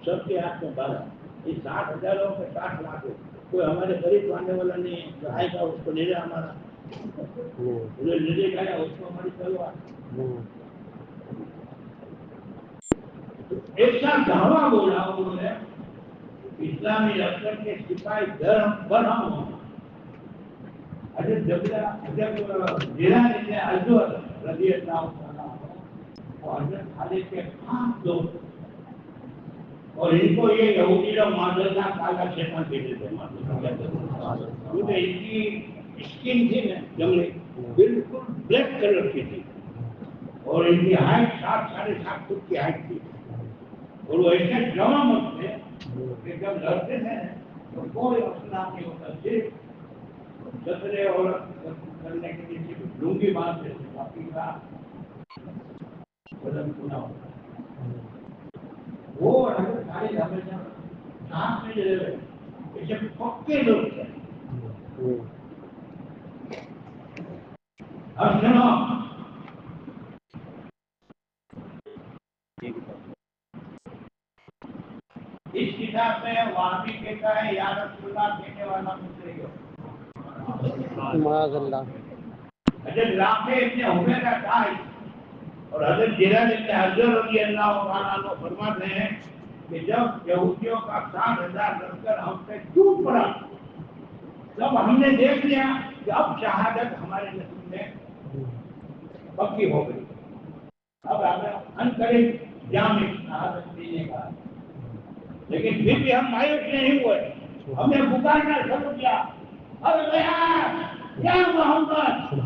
سب کے ہاتھ میں 12 یہ 60,000 لوگوں کے 60 لاکھ کوئی ہمارے قریب آنے والا نہیں ہے جو آئے گا اس کو لے جا ہمارا لے گیا اس کو ہماری تلوار ایسا دعویٰ بولا انہوں نے اسلامی لشکر کے سپاہی برہم ہونا حضرت جیلانی نے حضرت رضی اللہ عنہ وہ حضرت خالد کے خاص دوست اور ان کو یہ یہودی لوگ معذرت کالا شیطان کہتے تھے کیونکہ ان کی اسکن تھی نا جملے بالکل بلیک کلر کی تھی اور ان کی ہائٹ 7.5 فٹ کی ہائٹ تھی اور وہ ایسے جمع مت تھے کہ جب لڑتے تھے تو کوئی اسلام نہیں ہوتا صرف چترے اور کرنے کے لیے صرف لنگی باندھتے تھے باقی کا بدن پورا ہوتا وہ حضرت خالد ہمیشہ ساتھ میں لے رہے ایسے پکے لوگ تھے اب سنو اس کتاب میں وہابی کہتا ہے یا رسول اللہ کہنے والا مجھ ہو معاذ اللہ حضرت رافع ابن حمیرہ کا اور حضرت جلال ابن حضر رضی اللہ عنہ فرماتے ہیں کہ جب یہودیوں کا 60,000 لشکر ہم پہ ٹوٹ پڑا تب ہم نے دیکھ لیا کہ اب شہادت ہمارے نصیب میں پکی ہو گئی اب ہمیں انقریب جامع شہادت دینے کا لیکن پھر بھی ہم مایوس نہیں ہوئے ہم نے پکارنا شروع کیا یا محمد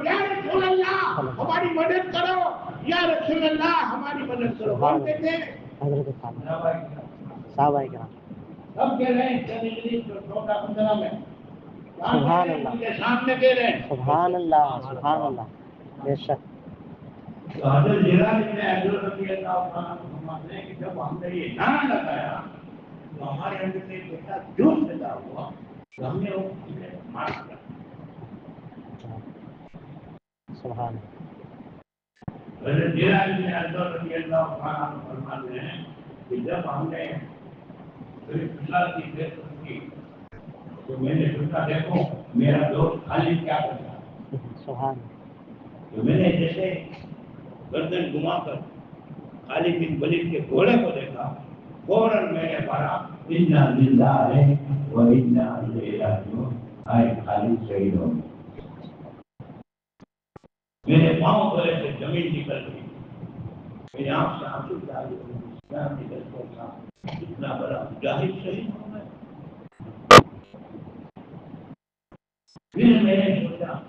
یا رسول اللہ ہماری مدد کرو یا رسول اللہ ہماری مدد کرو بولتے تھے حضرت صحابہ کرام سب کہہ رہے ہیں چلیے 14-15 میں سبحان اللہ کے سامنے کہہ رہے ہیں سبحان اللہ بے شک تو حضرت جلال ابن حضر رضی اللہ عنہ فرماتے ہیں کہ جب ہم نے یہ نعرہ لگایا تو ہمارے اندر سے ایک ایسا جوش پیدا ہوا کہ ہم نے وہ مار دیا سبحان حضرت جلال ابن حضر رضی اللہ عنہ فرماتے ہیں کہ جب ہم نے اللہ کی فیصلہ کی تو میں نے سوچا دیکھو میرا دوست خالد کیا کرتا سبحان تو میں نے جیسے گردن گھما کر خالد بن ولید کے گھوڑے کو دیکھا فوراً میں نے پڑھا انا للہ و انا الیہ راجعون آئے خالد شہید ہو گئے میرے پاؤں گلے سے زمین نکل گئی میری آنکھ سے آنسو ڈالے اسلام نکل پڑا اتنا بڑا مجاہد شہید ہو گئے پھر میں نے سوچا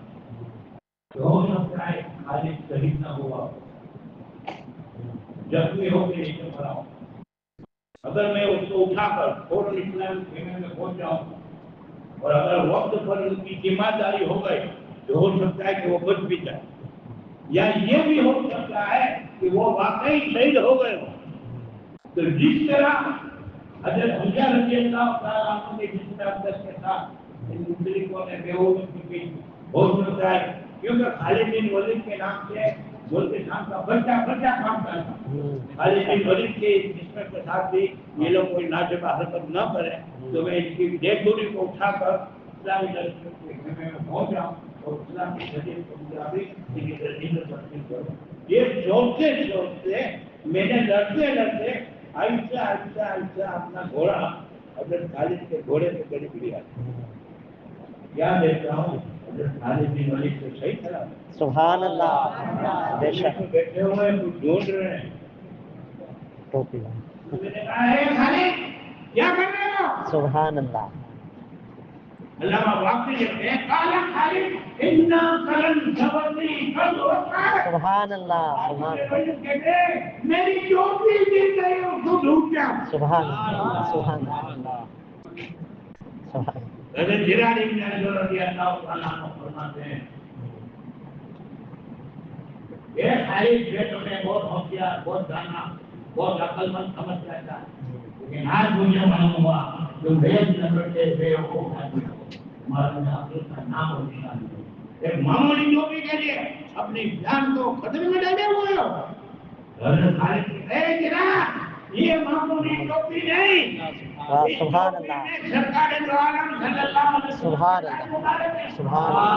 کہ ہو سکتا ہے خالد شہید نہ ہوا زخمی ہو کے نیچے پڑا ہوں اگر میں اس کو اٹھا کر فوراً اسلام خیمے میں پہنچ جاؤں اور اگر وقت پر ان کی ذمہ داری ہو گئی تو ہو سکتا ہے کہ وہ بچ بھی جائے یا یہ بھی ہو سکتا ہے کہ وہ واقعی شہید ہو گئے ہوں تو جس طرح حضرت حمزہ رضی اللہ تعالیٰ عنہ نے جس طرح کے ساتھ ان مشرکوں نے بے ہوش کی ہو سکتا ہے کیونکہ خالد بن ولید کے نام سے ملک شام کا بچہ کام کرتا. خالد بن ولید کے جسم کے ساتھ بھی یہ لوگ کوئی ناجائز حرکت نہ کریں تو میں ان کی ڈیڈ باڈی کو اٹھا کر اسلامی درشن کے خیمے میں پہنچ جاؤں اور اسلامی شریعت کے مطابق ان کی ترتیب ترتیب کروں. یہ سوچتے میں نے لڑتے آہستہ اپنا گھوڑا حضرت خالد کے گھوڑے کے قریب لیا. کیا دیکھتا ہوں حضرت خالد بن ولید سے صحیح تھا. سبحان اللہ. بے شک بیٹھے ہوئے کچھ ڈھونڈ رہے ہیں. ٹوپی. میں نے کہا ہے خالد کیا کر رہے ہو؟ سبحان اللہ. علامہ واقعی کہتے ہیں قال خالد انا قلن زبردی قد وقع. سبحان اللہ. سبحان اللہ. کہتے ہیں میری ٹوپی گر گئی اور تو ڈھونڈ گیا. سبحان اللہ. سبحان اللہ. سبحان اللہ. حضرت جلال ابن ابی رضی اللہ تعالیٰ عنہ فرماتے ہیں یہ خالد بیٹوں میں بہت ہوشیار، بہت دانا، بہت عقل مند سمجھ جاتا ہے. لیکن آج مجھے معلوم ہوا جو بھید نمبر کے بیوقوف آدمی ہو ہمارے حضرت کا نام اور نشان دو. ایک معمولی ٹوپی کے لیے اپنی جان کو خطرے میں ڈالے ہوئے ہو. حضرت خالد کہتے ہیں جناب یہ معمولی ٹوپی نہیں. سبحان اللہ. سرکار دو عالم صلی اللہ علیہ وسلم. سبحان اللہ. سبحان اللہ.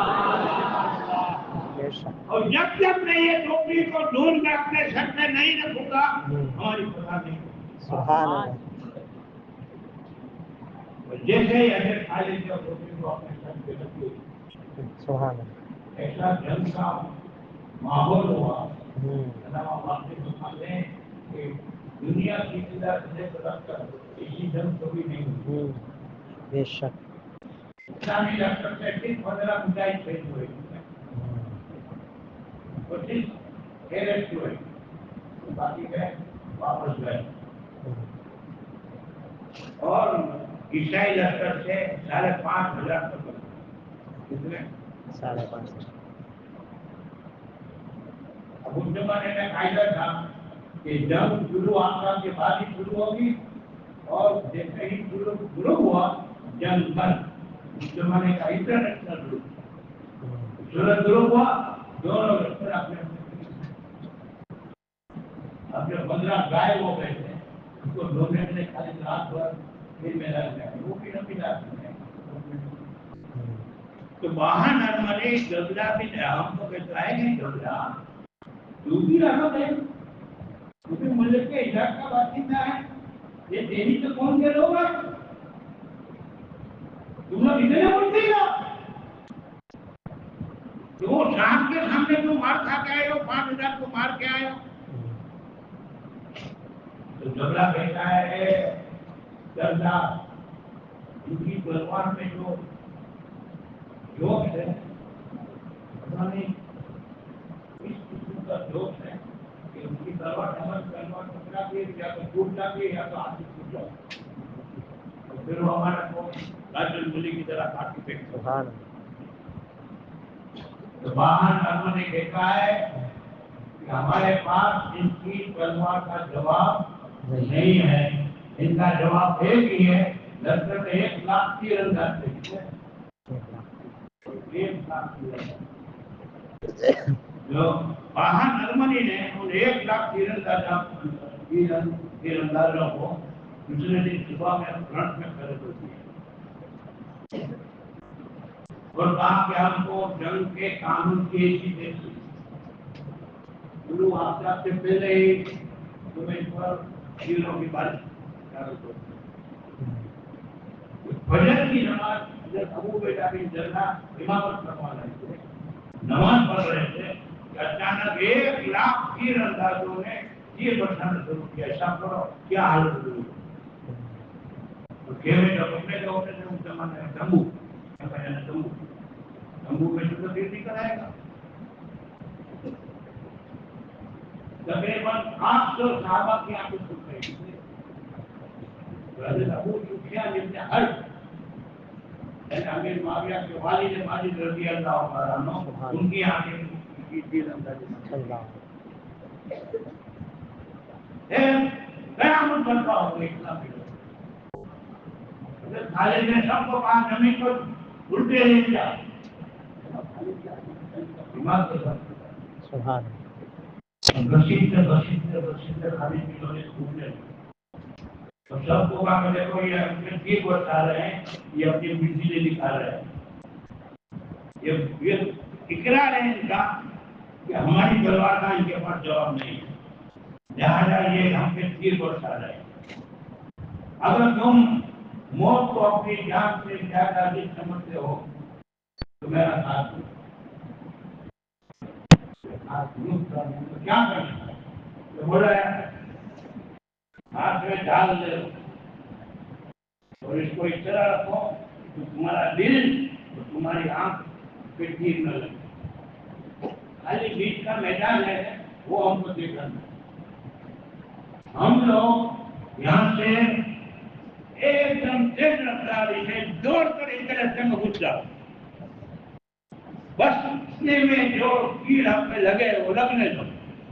بے شک. اور جب میں یہ ٹوپی کو ڈھونڈ کر اپنے سر میں نہیں رکھوں گا ہماری خدا نہیں. سبحان اللہ. جیسے ہی حضرت خالد نے ٹوپی کو اپنے سر پہ رکھی سبحان اللہ. ایسا جنگ کا ماحول ہوا. علامہ واقعی فرماتے ہیں کہ دنیا کی ابتدا سے رکھ کر اسی جنگ کبھی نہیں ہوئی. بے شک. اسلامی لشکر سے صرف 15 مجاہد شہید ہوئے اور صرف 13 ہوئے، باقی گئے واپس گئے. اور عیسائی لشکر سے 5,500 تک. کتنے؟ 5,500. اب اس زمانے میں قاعدہ تھا کہ جنگ شروع آسان کے بعد ہی شروع ہوگی اور جیسے ہی شروع ہوا جنگ بند. اس زمانے کا انٹرنیشنل گروپ سورج گروپ ہوا. دونوں لشکر اپنے 15 غائب ہو گئے تھے. اس کو ڈھونڈنے کے لیے خالی رات بھر پھر میں لگ گیا. وہ بھی نہ ملا. تو وہاں نارملی جبلا بھی ہم کو کہتا ہے کہ جبلا تو بھی رہا ہے کیونکہ ملک کے علاق کا باشندہ ہے. یہ دہلی سے کون سے لوگ ہیں؟ تم لوگ ادھر بولتے ہو تو شام کے سامنے تو مار کھا کے آئے ہو. 5,000 کو مار کے آئے ہو. تو جبلا کہتا ہے جبلا ان کی تلوار میں جو جوش ہے اس قسم کا جوش ہے کہ ان کی تلوار ٹکرا کے یا تو ٹوٹ جاتی ہے یا تو ہاتھ ٹوٹ جاتی ہے. پھر وہ ہمارا کو راج الملی کی طرح کاٹی پھینکتے ہیں. تو باہر نرموں نے دیکھا ہے کہ ہمارے پاس ان کی تلوار کا جواب نہیں ہے. ان کا جواب ایک ہی ہے. لشکر نے 1,30,000 سے جو باہر نرمنی نے ان 1,30,000 کو دوسرے دن صبح میں فرنٹ میں کھڑے کر دیا اور کہا کہ ہم کو جنگ کے قانون کی ایسی دیکھی گرو آپ سے پہلے ہی تمہیں اس پر شیروں کی بارش فجر کی نماز ابو بیٹا بھی جلنا امامت کروا رہے تھے. نماز پڑھ رہے تھے کہ اچانک 1,00,000 تیر اندازوں نے تیر برسانا شروع کیا. ایسا کرو کیا حالت ہوئی. کھیلے کا پکڑے کا ہوتے تھے اس زمانے میں تمبو میں تو تیر نہیں کرائے گا. تقریباً 800 صحابہ کی آنکھیں کھل گئی. حضرت ابو سفیان ابن حرب امیر معاویہ کے والد ماجد رضی اللہ عنہ ان کی آنکھیں کی تیر اندازی قیامت برپا ہو گئی اسلام کی. خالد نے سب کو کہا زمین پر الٹے لے لیا. دماغ کے ساتھ سبحان گھسیٹتے خالی پیلوں نے گھومنے تو سب کو کہا کہ دیکھو یہ اپنے ٹھیک بتا رہے ہیں، یہ اپنی بجلی دکھا رہے ہیں، یہ اقرار ہے ان کا کہ ہماری تلوار کا ان کے پاس جواب نہیں ہے، لہٰذا یہ ہم پہ تیر برسا رہے ہیں۔ اگر تم موت کو اپنی جان سے زیادہ عزیز سمجھتے ہو تو میرا ساتھ دو۔ تو کیا کرنا ہے؟ تو بولا ہے ہاتھ میں ڈال دے اور اس کو اس طرح رکھو کہ تمہارا دل اور تمہاری آنکھ پہ تیر نہ لگے، خالی بیچ کا میدان ہے وہ ہم کو دیکھنا ہے۔ ہم لوگ یہاں سے ایک دم تیز رفتاری سے دوڑ کر اس راستے میں گھس جاؤ، بس اتنے میں جو تیر ہم پہ لگے وہ لگنے دو،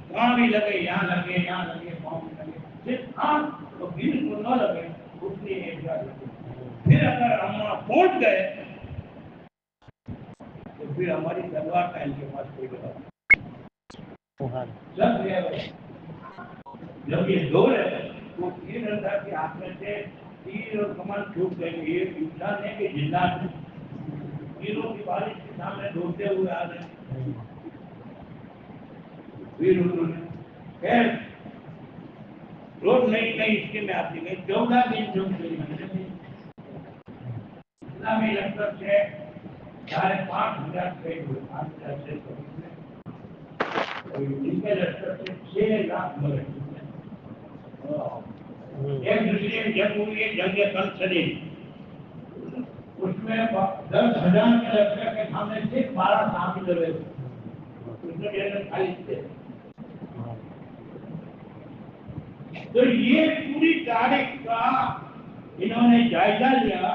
کہاں بھی لگے، یہاں لگے، یہاں لگے، پاؤں میں لگے، صرف آنکھ تو بالکل نہ لگے اتنی ایک جگہ لگے۔ پھر اگر ہم وہاں پہنچ گئے تو پھر ہماری تلوار کا ان کے پاس کوئی جواب نہیں۔ سبحان جب یہ دور ہے تو تیر اندر کے ہاتھ میں سے تیر اور کمان چھوٹ گئے، یہ انسان ہے کہ جنات ہے، تیروں کی بارش کے سامنے دوڑتے ہوئے آ رہے ہیں۔ پھر انہوں نے خیر روز نئی اس کے میں آتی گئی، 14 دن جو اسلامی لشکر سے 5,500 شہید ہوئے، 5,000 ان کے لشکر سے 6 لاکھ مرے۔ ایک دوسرے میں جنگ ہوئی ہے، جنگ کنسلی، اس میں 10,000 کے لشکر کے سامنے صرف 12 صحابی لڑے، اس میں 40 تھے۔ تو یہ پوری تاریخ کا انہوں نے جائزہ لیا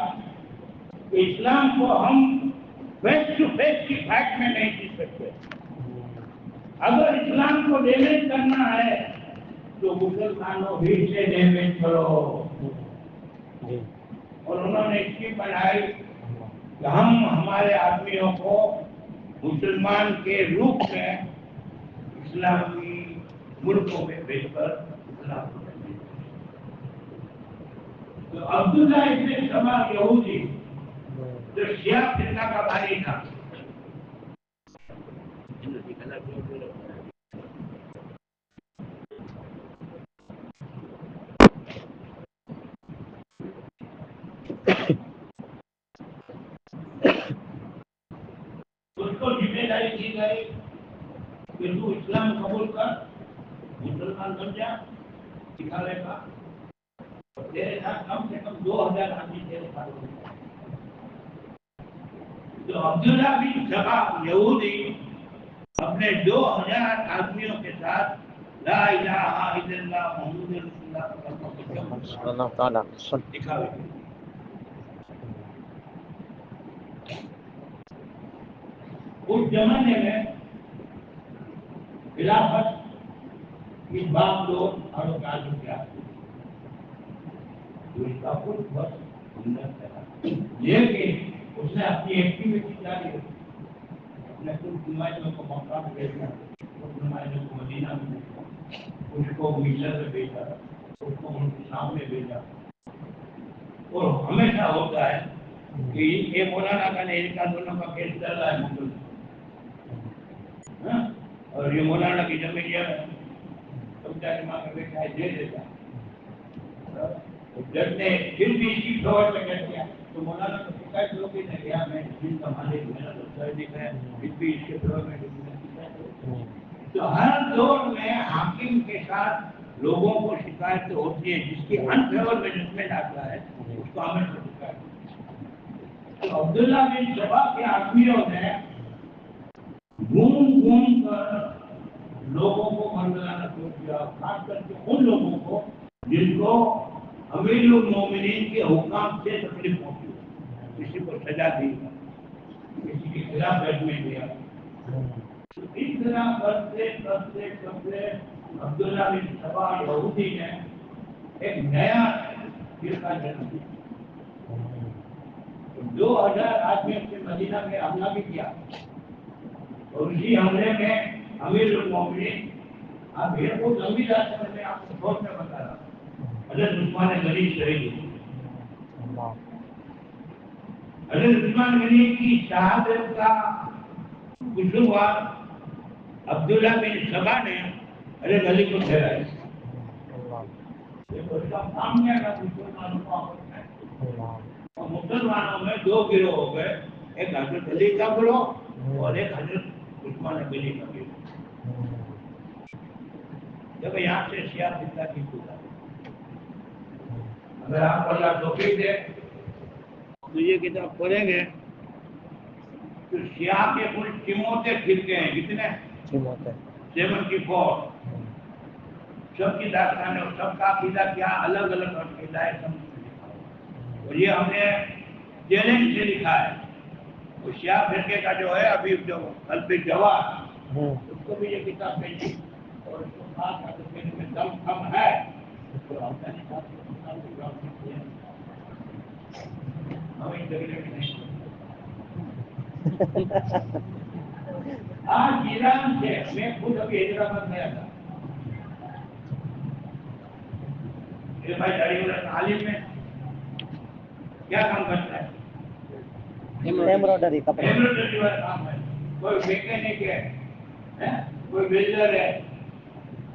کہ اسلام کو ہم فیس ٹو فیس کی فائٹ میں نہیں جیت سکتے، اگر اسلام کو ڈیمیج کرنا ہے تو مسلمانوں بھی سے ڈیمیج کرو۔ اور انہوں نے اس کی بنائی کہ ہم ہمارے آدمیوں کو مسلمان کے روپ میں اسلامی ملکوں میں بھیج کر اسلام کو تو عبداللہ ابن سبا یہودی جو شیعہ فرقہ کا بانی تھا، اس کو ذمہ داری دی گئی کہ تو اسلام قبول کر، مسلمان بن جا، دکھاوے کا، تیرے ساتھ کم سے کم 2,000 آدمی تیرے ساتھ ہوگا۔ تو عبداللہ بن سبا یہودی اپنے 2,000 آدمیوں کے ساتھ لا الہ الا اللہ محمد رسول اللہ تعالیٰ دکھاوے۔ اس زمانے میں خلافت کی باپ لوگ اور کاجو کیا اس کا کچھ بس لیکن اس نے اپنی ایکٹیویٹی جاری رکھی، اپنے کچھ نمائندوں کو مکہ میں بھیجا، کچھ نمائندوں کو مدینہ میں بھیجا، کچھ کو مصر میں بھیجا، کچھ کو ان کے سامنے بھیجا۔ اور ہمیشہ ہوتا ہے کہ یہ مولانا کا نہیں، ان کا دونوں کا کیس چل رہا ہے مغل، اور یہ مولانا کی زمینیاں سمجھا کہ ماں کا بیٹا ہے دے دیتا، جج نے پھر بھی اس کی فلور پہ کر دیا تو مولانا کو شکایت ہوگی نہیں گیا، میں جن کا مالک میرا دستاویز ہے، پھر بھی اس کے فلور میں شکایت ہوگی۔ تو ہر دور میں حاکم کے ساتھ لوگوں کو شکایت ہوتی ہے، جس کی ان فیور میں ججمنٹ آتا ہے اس کو ہمیں شکایت ہوتی ہے۔ تو عبداللہ بن سبا کے آدمیوں نے گھوم کر لوگوں کو منگلانا شروع کیا، خاص کر کے ان لوگوں کو جن کو امیر المومنین کے حکام سے تکلیف پہنچی، کسی کو سزا دی، کسی کے خلاف ججمنٹ دیا۔ اس طرح کرتے عبداللہ بن سبا یہودی نے ایک نیا فرقہ جنم دیا۔ 2,000 آدمیوں سے مدینہ میں حملہ بھی کیا، اور اسی حملے میں امیر المومنین، آپ یہ بہت لمبی بات ہے، میں آپ کو بہت میں بتا رہا ہوں، حضرت عثمان غنی شہید ہوئے۔ حضرت عثمان غنی کی شہادت کا خوشگوار عبداللہ بن سبا نے حضرت علی کو ٹھہرایا۔ مسلمانوں میں دو گروہ ہو گئے، ایک حضرت علی کا گروہ اور ایک حضرت عثمان غنی کا گروہ۔ جب یہاں سے شیعہ فتنہ کی پوجا، اگر آپ اللہ توفیق دے تو یہ کتاب پڑھیں گے تو شیعہ کے کل چموتے پھرتے ہیں، کتنے؟ 74۔ سب کی داستانیں اور سب کا عقیدہ کیا الگ الگ عقیدہ ہے، اور یہ ہم نے چیلنج سے لکھا ہے۔ وہ شیعہ فرقے کا جو ہے ابھی جو قلب جواد، اس کو بھی یہ کتاب بھیجی، اور اس کو خاص کر کے میں دم کم ہے تو ہم نے آج ایران سے میں خود ابھی حیدرآباد گیا تھا، میرے بھائی داڑھی والا عالم میں کیا کام کرتا ہے؟ ایمبرائڈری کپڑے، ایمبرائڈری والا کام ہے، کوئی میکینک ہے، کوئی بلڈر ہے،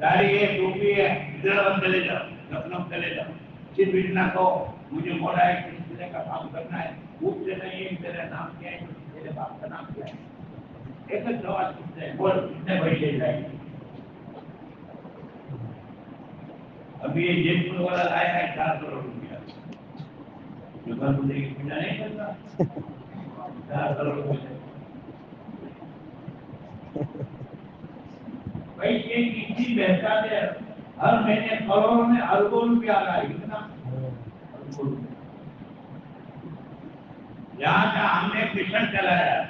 داڑھی ہے، ٹوپی ہے، حیدرآباد چلے جاؤ، لکھنؤ چلے جاؤ، صرف اتنا کہو مجھے موڑا ہے کس طرح کا کام کرنا ہے، وہ سے نہیں تیرا نام کیا ہے، تیرے باپ کا نام کیا ہے، ایک سوال پوچھتے ہیں، بول کتنے پیسے جائیں گے؟ ابھی یہ جیت پور والا لایا ہے 4 کروڑ روپیہ، جو کل مجھے پوجا نہیں کرتا 4 کروڑ روپیہ پیسے کی اتنی بہتر ہے، ہر مہینے کروڑوں میں اربوں روپیہ آ رہا ہے، کتنا؟ اربوں روپیہ۔ جہاں جہاں ہم نے ایک مشن چلایا،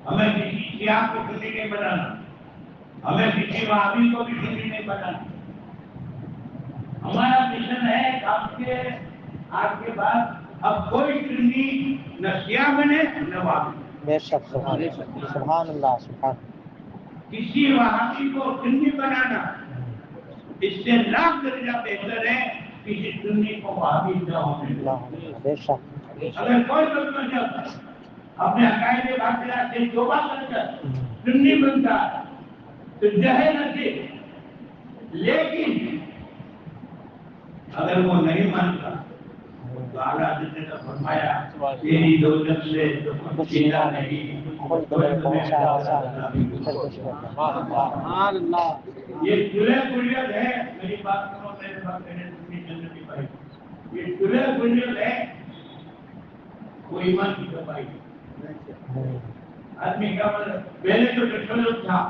ہمیں کسی شیعہ کو سنی نہیں بنانا، ہمیں کسی وہابی کو بھی سنی نہیں بنانا۔ ہمارا مشن ہے آپ کے بعد اب کوئی سنی نہ شیعہ بنے نہ وہابی۔ بے شک، سبحان اللہ، سبحان اللہ، سبحان کسی وہابی کو سنی بنانا اس سے لاکھ درجہ بہتر ہے کسی سنی کو وہابی نہ ہونے دو۔ اللہ، بے شک، اگر کوئی بندہ چاہتا ہے اپنے عقائد باطلہ سے توبہ کر کر سنی بنتا ہے تو جہے نصیب، لیکن اگر وہ نہیں مانتا تو اعلیٰ حضرت نے فرمایا تیری دولت سے چھینا نہیں، یہ چولہے بنیاد ہے، میری بات سنو، میرے بات کہنے سنی جنتی بھائی، یہ چولہے بنیاد ہے، وہ ایمان کی صفائی۔ آدمی کا مطلب پہلے تو ٹیکنالوجی تھا،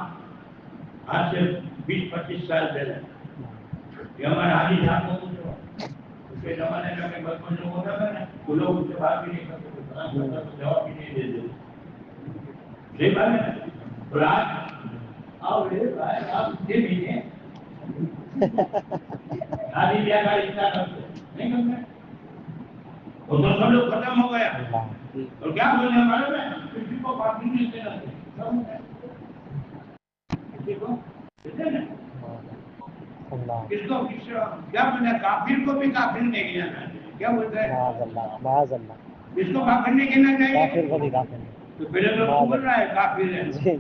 آج سے 20-25 سال پہلے یہ ہمارے حاجی صاحب کو پوچھو، اس کے زمانے میں اگر بچپن جو ہوتا تھا نا تو لوگ اس سے بات بھی نہیں کرتے تھے، جواب بھی نہیں دیتے تھے، صحیح بات ہے۔ اور آج آؤ بھائی آپ یہ بھی ہیں شادی بیاہ کا رشتہ کرتے نہیں کرتے، وہ تو سب لوگ ختم ہو گیا، اور کیا بولنے والے میں کسی کو بات نہیں دینا چاہیے، کسی کو کس کو کیا بولنا، کافر کو بھی کافر نہیں کہنا چاہیے، کیا بولتا ہے معاذ اللہ، کس کو کافر نہیں کہنا چاہیے؟ کافر کو بھی کافر نہیں، تو پہلے تو وہ بول رہا ہے کافر ہے، جی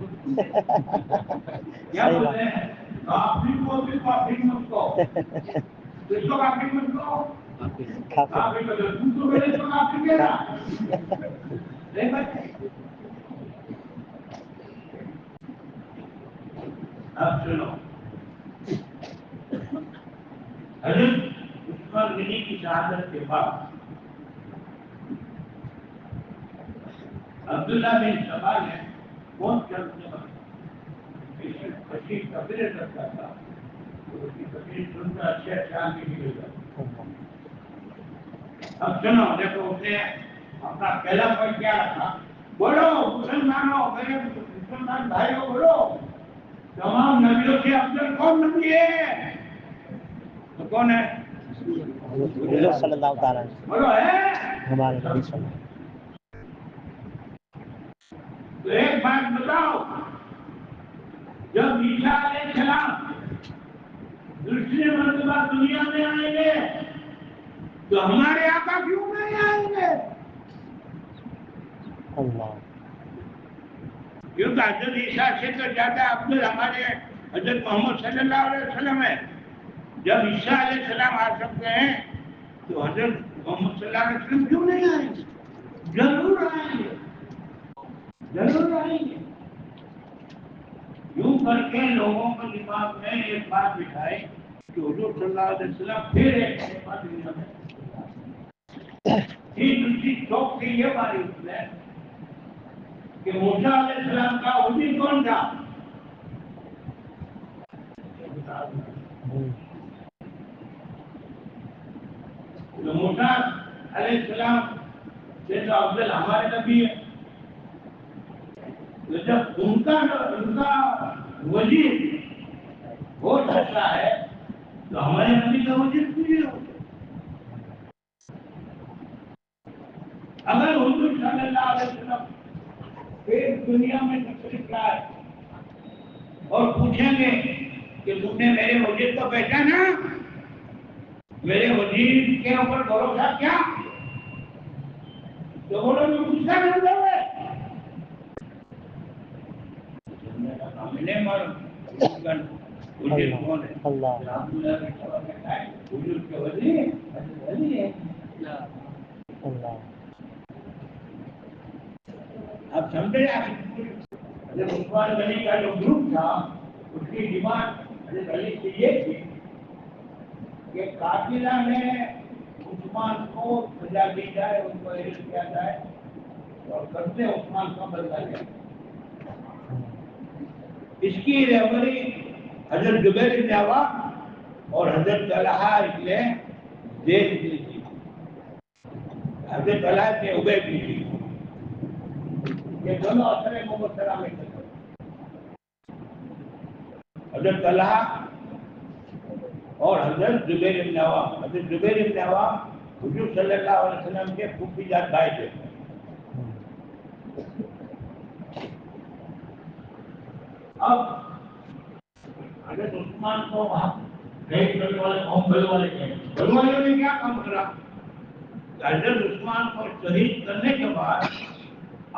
کیا بولتے ہیں کافر کو بھی کافر مت کہو، کس کو کافر مت کہو؟ کافر کو تو پہلے تو کافر کہہ رہا ہے، اب سنو، حضرت عثمان غنی کی شہادت کے بعد عبداللہ بن سبا نے بہت جلد بشیر تقریر کرتا تھا، تو اس کی تقریر سن کر اچھے اچھا آدمی بھی مل جاتا۔ اب سنو، دیکھو اس نے اپنا پہلا پوائنٹ کیا رکھا، بولو مسلمانوں، میرے مسلمان بھائیوں بولو، تمام نبیوں سے افضل کون نبی ہے؟ تو کون ہے؟ حضور صلی اللہ تعالیٰ بولو ہے ہمارے نبی صلی اللہ تو ایک بات بتاؤ، جب عیسیٰ علیہ السلام دوسری مرتبہ دنیا میں آئیں گے تو ہمارے آقا کیوں نہیں آئیں گے؟ اللہ کیونکہ حضرت عیسیٰ سے تو زیادہ افضل ہمارے حضرت محمد صلی اللہ علیہ وسلم ہے. جب عیسیٰ علیہ السلام آ سکتے ہیں تو حضرت محمد صلی اللہ علیہ وسلم کیوں نہیں آئیں گے؟ ضرور آئیں گے، ضرور آئیں گے. یوں کر کے لوگوں کے دماغ میں ایک بات بٹھائی کہ حضور صلی اللہ علیہ وسلم پھر ایک دفعہ دنیا میں دوسری چوک سے یہ باری ہے کہ موسیٰ علیہ السلام کا وزیر کون تھا؟ موسیٰ علیہ السلام سے تو افضل ہمارے نبی ہے. تو جب ان کا وزیر ہو سکتا ہے تو ہمارے نبی کا وزیر کیوں نہیں ہو؟ اگر حضور صلی اللہ علیہ وسلم پھر دنیا میں تشریف لائے اور پوچھیں گے کہ تم نے میرے وزیر کو پہچانا، میرے وزیر کے اوپر بھروسہ کیا، تو بولو میں غصہ کر دوں گے. اب سمجھے عثمان غنی کا جو گروپ تھا اس کی ڈیمانڈ غنی سے یہ تھی کہ قاتلہ میں عثمان کو سزا دی جائے، ان کو ارسٹ کیا جائے اور قتل عثمان کا بدلہ لیا. اس کی رہبری حضرت زبیر بن عوام اور حضرت طلحہ نے زید کی تھی. حضرت طلحہ نے عبید کی تھی. یہ دونوں اثر مبصرہ میں تھے. حضرت طلحہ اور حضرت زبیر بن عوام. حضرت زبیر بن عوام حضور صلی اللہ علیہ وسلم کے پھوپھی جات بھائی تھے. اب حضرت عثمان کو وہاں کئی بلوالے نے کیا کام کرا؟ حضرت عثمان کو شہید کرنے کے بعد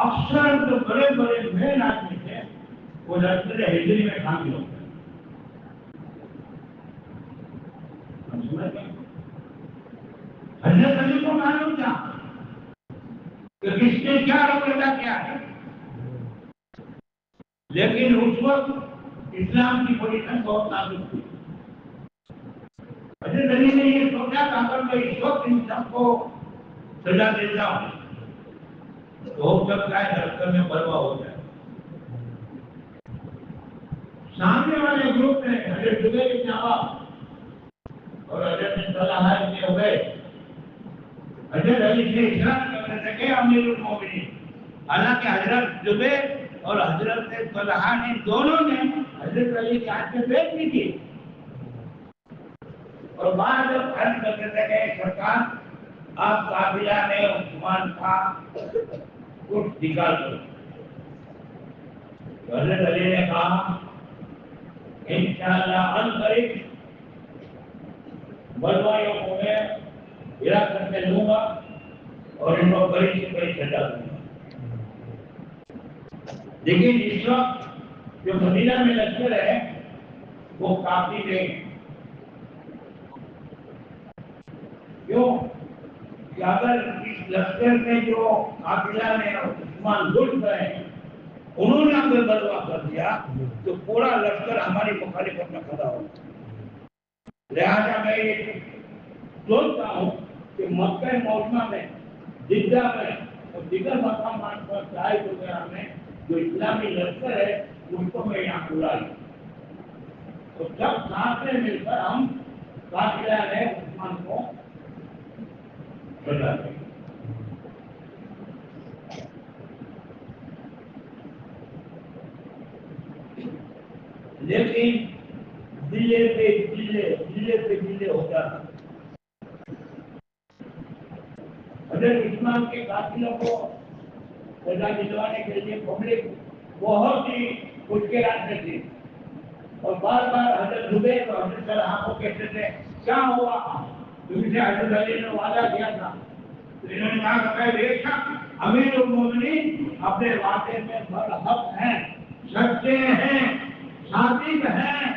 اکثر جو بڑے بڑے مین آدمی تھے وہ لشکر ہجری میں شامل ہو گئے. حضرت علی کو معلوم تھا کہ کس نے کیا رول ادا کیا ہے، لیکن اس وقت اسلام کی پوزیشن بہت نازک تھی. حضرت علی نے یہ سوچا کہ اگر میں اس وقت ان سب کو سزا دیتا ہوں تو ہو سکتا ہے لشکر میں بلوا ہو جائے. سامنے والے گروپ میں حضرت زبیر بن عوام اور حضرت طلحہ بن عبید حضرت علی سے اصرار کرنے لگے امیر المومنین. حالانکہ حضرت زبیر اور حضرت طلحہ نے دونوں نے حضرت علی کے ہاتھ میں بیعت کی تھی. اور بعد عرض کرنے لگے سرکار آپ قافلہ میں عثمان کا کچھ نکال دو. حضرت علی نے کہا انشاءاللہ عنقریب بلوائیوں کو میں حراست میں لوں گا اور ان کو بڑی سے بڑی سزا دوں گا. لیکن اس وقت جو مدینہ میں لشکر ہے وہ کافی نہیں. کیوں کہ اگر اس لشکر میں جو قافلہ میں عثمان گھس گئے انہوں نے اگر بلوا کر دیا تو پورا لشکر ہماری مخالفت میں کھڑا ہوگا. لہذا میں یہ سوچتا ہوں کہ مکہ معظمہ میں جدہ میں اور دیگر مقامات پر شاہد وغیرہ میں جو اسلامی لشکر ہے اس کو میں یہاں بلا لوں. تو سب ساتھ میں مل کر ہم قافلہ میں عثمان کو سزا دیں. لیکن ضلع ہوتا تھا. حضرت عثمان کے قاتلوں کو سزا دلوانے کے لیے پبلک بہت ہی مشکلات میں تھی. اور بار بار حضرت زبیر اور حضرت طلحہ کو کہتے تھے کیا ہوا تم سے حضرت علی نے وعدہ کیا تھا، تو انہوں نے کہا کہ بے شک امیر المومنین اپنے وعدے میں برحق ہیں، سچے ہیں، صادق ہیں،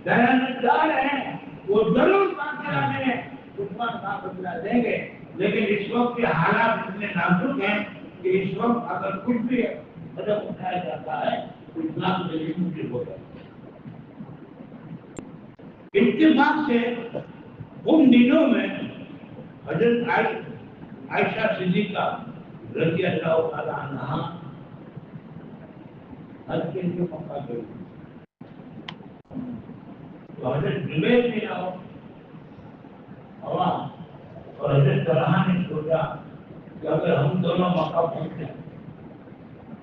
دیانتدار ہیں، وہ ضرور باقیہ میں دشمن کا بدلہ دیں گے، لیکن اس وقت کے حالات اتنے نازک ہیں کہ اس وقت اگر کچھ بھی قدم اٹھایا جاتا ہے تو اسلام کے لیے مشکل ہو جاتا ہے۔ اتفاق سے ان دنوں میں حضرت عائشہ صدیقہ رضی اللہ تعالیٰ عنہا حج کے لیے مکہ گئی، تو حضرت زبیر بن عوام اور حضرت طلحہ نے سوچا کہ اگر ہم دونوں مکہ پہنچے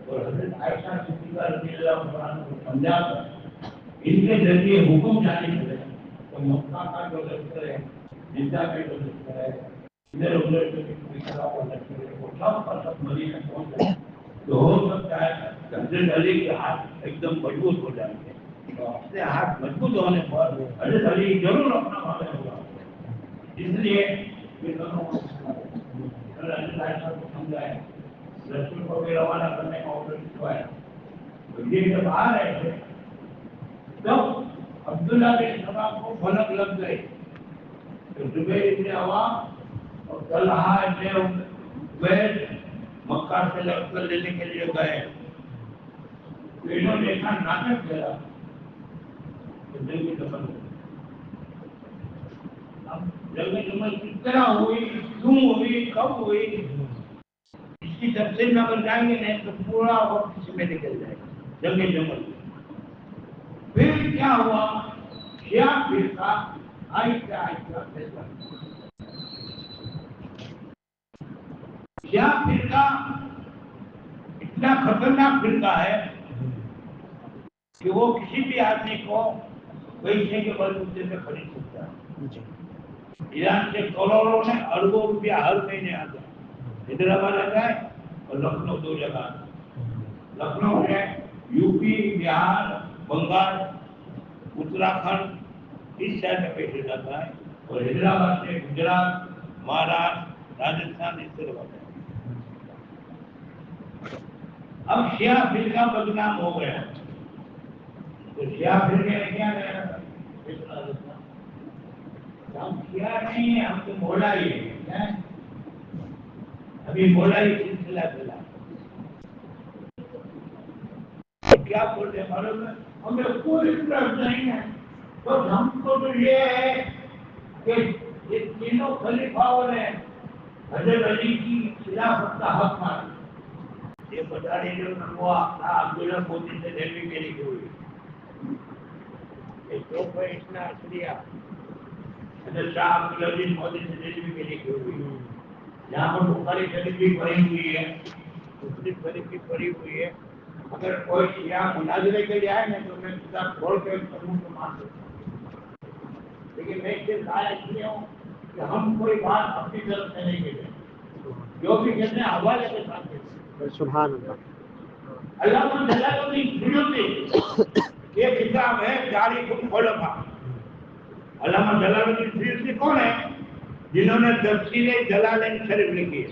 اور حضرت عائشہ صدیقہ رضی اللہ تعالیٰ عنہ کو سمجھا کر ان کے ذریعے حکم جاری کرے تو مکہ کا جو لشکر ہے، جدہ کا جو لشکر ہے، ادھر ادھر جو دوسرا کا لشکر ہے، وہ سب کا سب مدینہ پہنچ جائے تو ہو سکتا ہے کہ حضرت علی کے ہاتھ ایک دم مضبوط ہو جائیں گے، تو اپنے ہاتھ مضبوط ہونے پر حضرت علی ضرور اپنا واقع ہوگا، اس لیے یہ دونوں حضرت عائشہ کو سمجھائے، رسول کو بھی روانہ کرنے کا آرڈر دکھوایا، تو یہ جب آ رہے تھے تب عبداللہ بن سبا کو بھنک لگ گئی، تو زبیر بن عوام اور طلحہ بن عبید مکہ سے لشکر لینے کے لیے گئے، تو انہوں نے ایسا ناٹک کیا کہ جنگ دفن ہو گئی۔ اب جنگ جمل کس طرح ہوئی، کیوں ہوئی، کب ہوئی، اس کی تفصیل میں اگر جائیں گے نہیں تو پورا وقت اس میں نکل جائے گا۔ جنگ جمل پھر کیا ہوا، شیعہ فرقہ آہستہ آہستہ پھیلا، شیعہ فرقہ اتنا خطرناک فرقہ ہے کہ وہ کسی بھی آدمی کو پیسے کے بلبوتے سے خرید سکتا ہے۔ ایران سے کروڑوں میں اربوں روپیہ ہر مہینے آتا ہے، حیدرآباد آتا ہے اور لکھنؤ دو جگہ، لکھنؤ ہے یو پی، بہار، بنگال، اتراکھنڈ اس شہر میں پیسے جاتا ہے، اور حیدرآباد سے گجرات، مہاراشٹر، راجستھان اس طرف آتا ہے۔ اب شیعہ فرقہ بدنام ہو گیا، تو شیعہ فرقے نے کیا کہا، ہم شیعہ نہیں ہیں، ہم تو مولائی ہیں، ابھی مولائی سلسلہ چلا، کیا بولتے ہیں معلوم ہے، ہمیں کوئی انٹرسٹ نہیں ہے، بس ہم کو تو یہ ہے کہ یہ تینوں خلیفاؤں نے حضرت علی کی خلافت کا حق مانا، یہ بتانے جو ہوا عبداللہ مودی سے دہلی میں لکھی ہوئی، یہ تحفہ اتنا اصلیہ حضرت شاہ عبدالعزیز مودی سے دہلی میں لکھی ہوئی، یہاں پر بخاری شریف بھی پڑھی ہوئی ہے، مسلم شریف بھی پڑھی ہوئی ہے، اگر کوئی شیعہ مناظرے کے لیے آئے نا تو میں کتاب کھول کے قانون کو مان سکتا ہوں، لیکن میں اس سے ضائع اس لیے ہوں کہ ہم کوئی بات اپنی طرف سے نہیں کہتے، جو بھی کہتے ہیں حوالے کے ساتھ کہتے ہیں۔ سبحان اللہ۔ علامہ جلال الدین سیوطی یہ کتاب ہے تاریخ الخلفاء، علامہ جلال الدین سیوطی کون ہے، جنہوں نے تفسیر جلالین شریف لکھی ہے،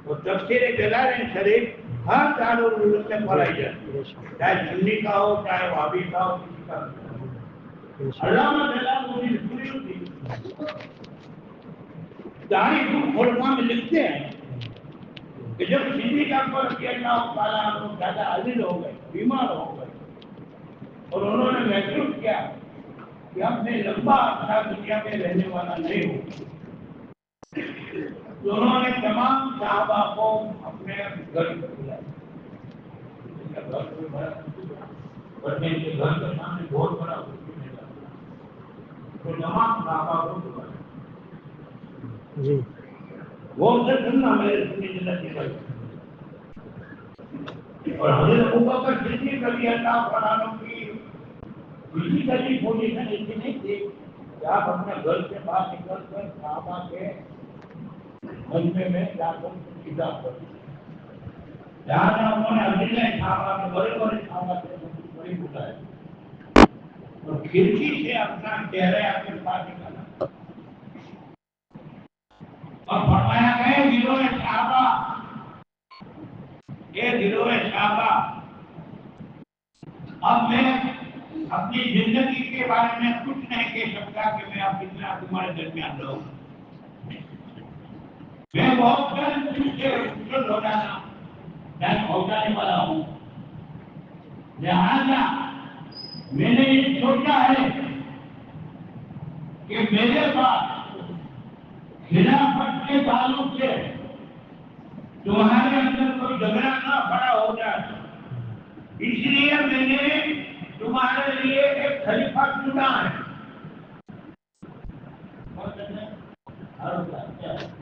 اور تفسیر جلالین شریف ہر دارالعلوم میں پڑھائی جاتی ہے، چاہے سنی کا ہو چاہے وہابی کا ہو، کسی کا بھی۔ علامہ جلال الدین سیوطی تاریخ الخلفاء میں لکھتے ہیں کہ جب صدیق اکبر رضی اللہ تعالیٰ عنہ زیادہ عزیز ہو گئے، بیمار ہو گئے، اور انہوں نے محسوس کیا کہ اب میں لمبا عرصہ دنیا میں رہنے والا نہیں ہوں، تو انہوں نے تمام صحابہ کو اپنے گھر پر بلایا، گھر کوئی بڑا بڑھنے کے گھر کے سامنے بہت بڑا حکم ہے، تو تمام صحابہ کو بلایا، جی وہ سے سننا میرے سنی جنت کی بات، اور حضرت ابوبکر صدیق رضی اللہ عنہ کی کسی کا بھی پوزیشن ایسی نہیں تھی کہ آپ اپنے گھر سے باہر نکل کر صحابہ کے مجمع میں جا کر کتاب پڑھی، لہٰذا انہوں نے عزیز صحابہ کے بڑے بڑے صحابہ سے بڑی بلائے، اور کھڑکی سے اپنا چہرہ اپنے پاس نکالا اور فرمایا گیا گروہ صحابہ، یہ گروہ صحابہ، اب میں اپنی زندگی کے بارے میں کچھ نہیں کہہ سکتا کہ میں اب اتنا تمہارے درمیان رہوں، میں بہت جلد ہو جانے والا ہوں، لہذا میں نے یہ سوچا ہے کہ میرے پاس خلافت کے تعلق سے تمہارے اندر کوئی جھگڑا نہ کھڑا ہو جائے، اس لیے میں نے تمہارے لیے ایک خلیفہ چنا ہے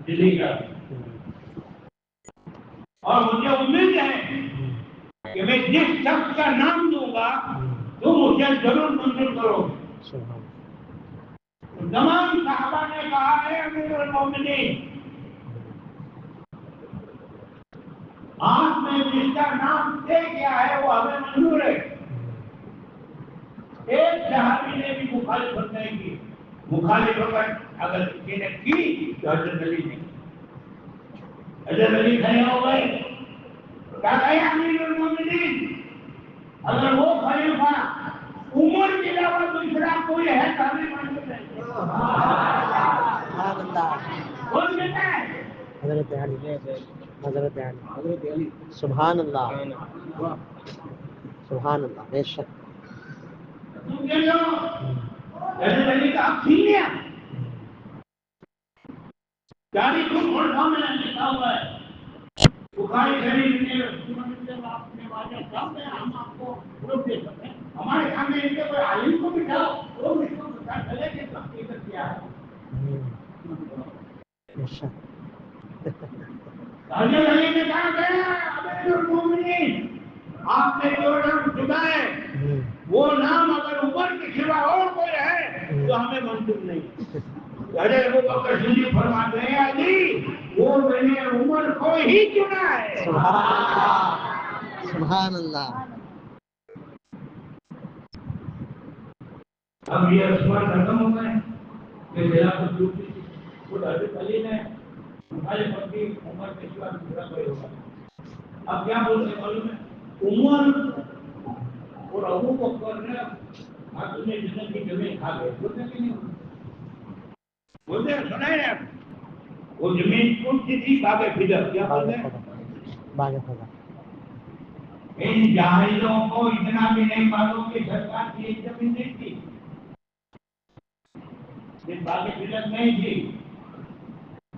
دلی کا، اور مجھے امید ہے کہ میں جس شخص کا نام دوں گا تم اسے ضرور منظور کرو گے۔ تمام صحابہ نے کہا ہے امیر المومنین، آپ نے جس کا نام طے کیا ہے وہ ہمیں منظور ہے۔ ایک صحابی نے بھی مخالفت نہیں کی، مخالفت اگر کسی نے کی تو حضرت علی نے، حضرت علی کھڑے ہو گئے، کہا گیا امیر المومنین اگر وہ خلیفہ عمر کے علاوہ دوسرا کوئی ہے تو ہمیں منظور نہیں۔ سبحان اللہ، کون کہتا ہے؟ حضرت علی، حضرت علی، سبحان اللہ، سبحان اللہ، بے شک۔ تم کہہ لو حضرت علی کا اب چھین لیا، تاریخ الخلفاء میں لکھا ہوا ہے، بخاری شریف میں آپ نے واضح کہا ہے، ہم آپ کو پروف دے سکتے ہیں، ہمارے سامنے ان کے کوئی عالم کو بٹھاؤ وہ اس کو پتا چلے کہ حقیقت کیا ہے۔ بے شک۔ حضرت علی نے کہا گیا امیر المومنین آپ نے جو نام چنا ہے وہ نام اگر عمر کے سوا اور کوئی ہے تو ہمیں منظور نہیں۔ حضرت ابوبکر صدیق فرماتے ہیں علی وہ میں نے عمر کو ہی چنا ہے۔ سبحان اللہ۔ اب یہ رسومات ختم ہو گئے کہ خلافت ٹوٹی تھی، وہ حضرت علی نے ہمارے پتی عمر کے سوا دوسرا کوئی ہوگا۔ اب کیا بولتے معلوم ہے، عمر اور ابو بکر نے اپنے جسم کی زمین کھا گئے، بولتے کہ نہیں بولتے ہیں، سنا ہے آپ وہ زمین کون سی تھی؟ باغ فدر، کیا بولتے ہیں؟ باغ فدر۔ ان جاہلوں کو اتنا بھی نہیں معلوم کہ سرکار کی ایک زمین نہیں تھی، یہ باغ فدر نہیں تھی،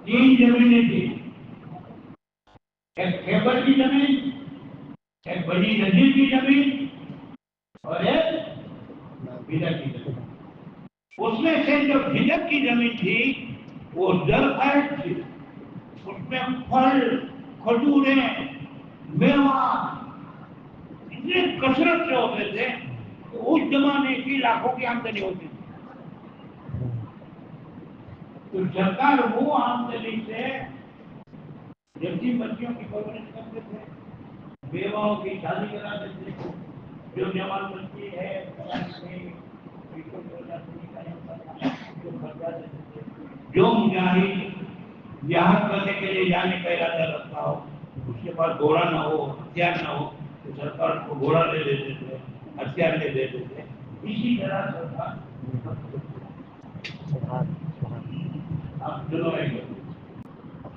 3 زمینیں تھی، ایک خیبر کی زمین، ایک بنی نذیر کی زمین اور ایک فدر کی زمین۔ اس میں سے جو فدر کی زمین تھی وہ زرخیز تھی، اس میں پھل، کھجوریں، میوہ اتنے کثرت سے ہوتے تھے کہ اس زمانے کی لاکھوں کی آمدنی ہوتی تھی۔ تو سرکار وہ آمدنی سے یتیم بچیوں کی پرورش کرتے تھے، بیواؤں کی شادی کرا دیتے تھے، جو جوان بچی ہے جو مجاہد جہاد کرنے کے لیے جانے کا ارادہ رکھتا ہو، اس کے پاس گھوڑا نہ ہو، ہتھیار نہ ہو تو سرکار کو گھوڑا لے دیتے تھے، ہتھیار لے دیتے تھے۔ اسی طرح سرکار اب چلو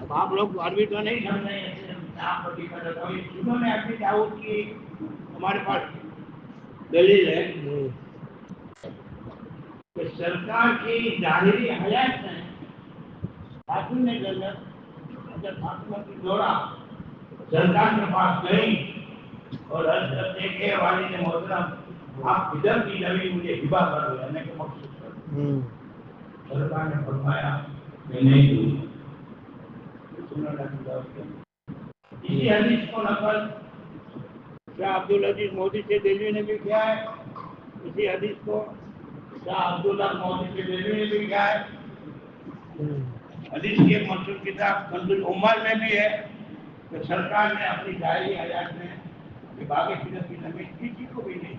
اب آپ لوگ عربی تو نہیں سمجھ رہے ہیں، انہوں نے اپنی دعوت کی، ہمارے پاس دلیل ہے کہ سرکار کی ظاہری حیات میں خاتون نے جب فاطمہ کی جوڑا سرکار کے پاس گئی اور حضرت دیکھے والی نے محترم آپ ادھر کی زمین مجھے ہبا کر دو، یعنی کہ مخصوص کر دو۔ سرکار نے فرمایا میں نہیں دوں۔ اسی حدیث کو نقل شاہ عبدالعزیز مودی سے دہلوی نے بھی کیا ہے، اسی حدیث کو شاہ عبداللہ مودی سے دہلوی نے بھی کیا ہے۔ حدیث کی ایک مشہور کتاب کنز العمال میں بھی ہے کہ سرکار نے اپنی ظاہری حیات میں باغ فدر کی زمین کسی کو بھی نہیں،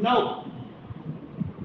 9,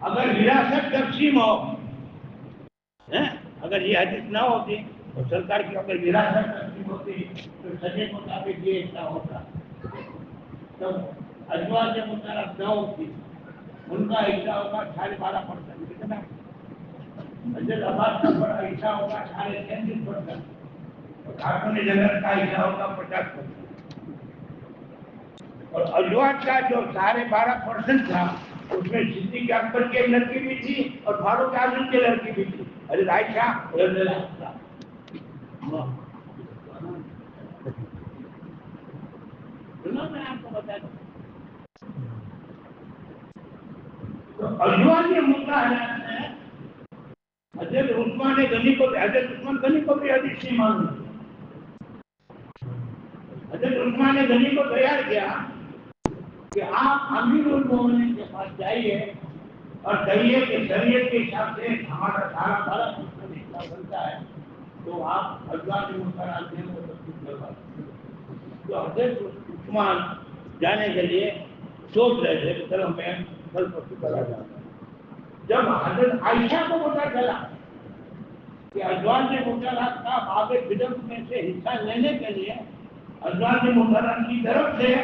اگر وراثت تقسیم ہو، اگر یہ حدیث نہ ہوتی اور سرکار کی اگر وراثت تقسیم ہوتی تو سجے مطابق یہ حصہ ہوتا، تب ازواج مطلب نہ ہوتی، ان کا حصہ ہوگا 12.5%، کتنا؟ حضرت عباس کا بڑا حصہ ہوگا 33%، اور خاتون جنت کا حصہ ہوگا 50%، اور ازواج کا جو 12.5% تھا اس میں صدیق اکبر کی لڑکی بھی تھی اور فاروق اعظم کی لڑکی بھی تھی، حضرت عائشہ رضی اللہ عنہا۔ سنو میں آپ کو بتا دوں، تو ازواج مطہرات میں حضرت عثمان غنی کو بھی حدیث نہیں معلوم، حضرت عثمان غنی کو تیار کیا کہ آپ امیر المومنین کے پاس جائیے اور کہیے کہ شریعت کے حساب سے ہمارا سارا حصہ بنتا ہے، تو آپ ازواج مطہرات میں وہ سب کچھ کروا دیں۔ تو حضرت عثمان جانے کے لیے سوچ رہے تھے کہ چلو میں کل پرسوں چلا جاؤں گا۔ جب حضرت عائشہ کو پتہ چلا کہ ازواج مطہرات کا باب بدعت میں سے حصہ لینے کے لیے ازواج مطہرات کی طرف سے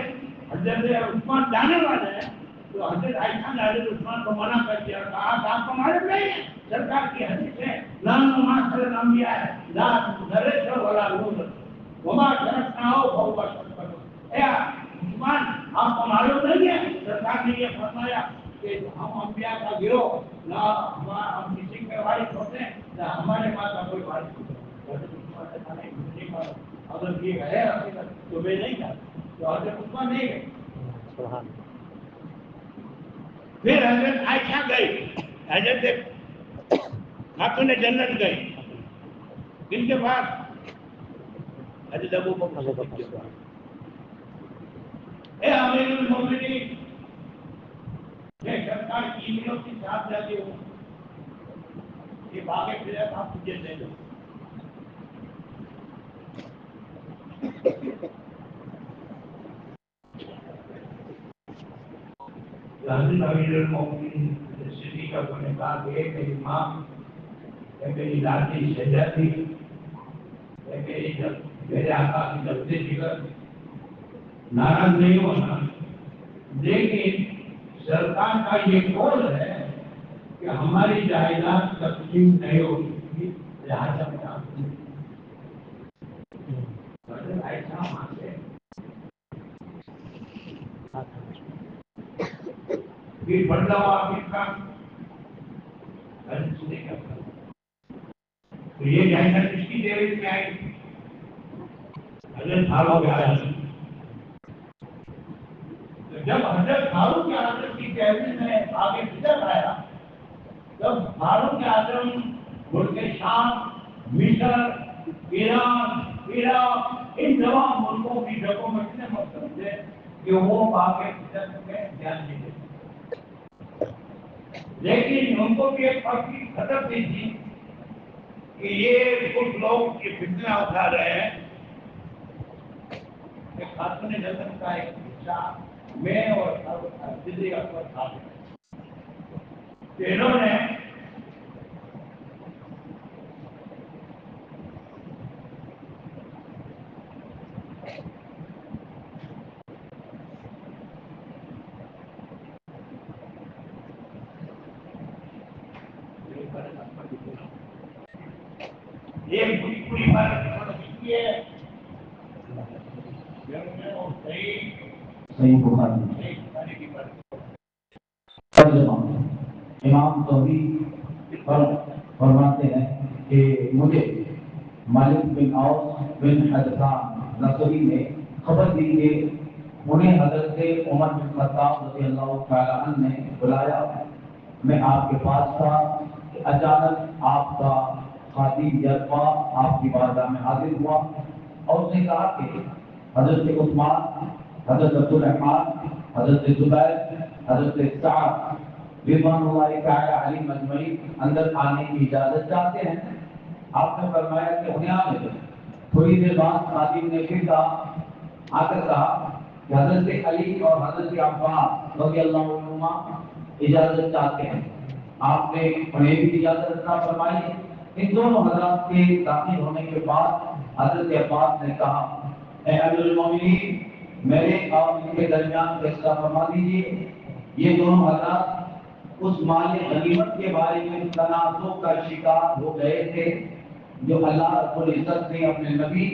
حضرت عثمان جانے والے ہیں، تو حضرت عائشہ نے حضرت عثمان کو منع کر دیا، کہا کہ آپ کو معلوم نہیں ہے سرکار کی حدیث ہے نام معاشر الانبیاء لا نرث ولا نورث وما شرفناه فهو شرف۔ اے عثمان، آپ کو معلوم نہیں ہے سرکار نے یہ فرمایا کہ ہم انبیاء کا گروہ نہ ہم کسی کے وارث ہوتے ہیں نہ ہمارے پاس کا کوئی وارث ہوتا ہے۔ حضرت عثمان نے کہا نہیں، مجھے نہیں معلوم، اگر یہ ہے حقیقت تو میں نہیں جاتا۔ تو حضرت عثمان نہیں گئے۔ پھر حضرت عائشہ گئی، حضرت خاتون جنت گئی، کن کے پاس؟ حضرت ابو بکر صدیق کے پاس۔ اے امیر المومنین، میں سرکار کی امروں کے ساتھ جاتی ہوں، یہ باغ فلت آپ مجھے دے دو۔ حضرت امیر المومنین صدیق اکبر نے کہا کہ میری ماں، میری دادی شہزہ تھی، میرے آقا کی لفظ جگر، ناراض نہیں ہونا، لیکن سرکار کا یہ قول ہے کہ ہماری جائیداد تقسیم نہیں ہوگی، لہٰذا میں آپ کو حضرت عائشہ وہاں سے پھر بدلا ہوا آپ کا حضرت نہیں کرتا، تو یہ جائیداد کس کی دیوی میں آئی؟ حضرت فاروق اعظم۔ جب حضرت فاروق اعظم کی تحویل میں آگے بدعت آیا، جب فاروق اعظم ملک شام، مصر، ایران، عراق، ان تمام ملکوں کی جگہوں میں اتنے مقصد تھے کہ وہ آگے بدعت میں دھیان نہیں دیتے، لیکن ان کو بھی ایک پکی خطر دی تھی کہ یہ کچھ لوگ یہ فتنہ اٹھا رہے ہیں کہ خاتون جنت کا ایک حصہ میں اور صدیق اکبر صاحب انہوں نے ایک پوری بات کی ہے، صحیح بخاری امام توحید فرماتے ہیں کہ مجھے مالک بن اوس بن حدثان نصری نے خبر دی کہ انہیں حضرت عمر بن خطاب رضی اللہ تعالی عنہ نے بلایا۔ میں آپ کے پاس تھا کہ اچانک آپ کا خادم یرفع آپ کی بارگاہ میں حاضر ہوا اور اس نے کہا کہ حضرت عثمان، حضرت عبد الرحمن، حضرت زبیر، حضرت سعد رضوان اللہ تعالی علیہم اجمعین اندر آنے کی اجازت چاہتے ہیں۔ آپ نے فرمایا کہ انہیں آنے دو۔ تھوڑی دیر بعد خادم نے پھر کہا، آ کر کہا کہ حضرت علی اور حضرت عباس رضی اللہ عنہما اجازت چاہتے ہیں۔ آپ نے انہیں بھی اجازت عطا فرمائی۔ ان دونوں حضرات کے داخل ہونے کے بعد حضرت عباس نے کہا اے امیر المومنین میرے اور ان کے درمیان فیصلہ فرما دیجیے۔ یہ دونوں حضرات اس مال غنیمت کے بارے میں تنازع کا شکار ہو گئے تھے جو اللہ رب العزت نے اپنے نبی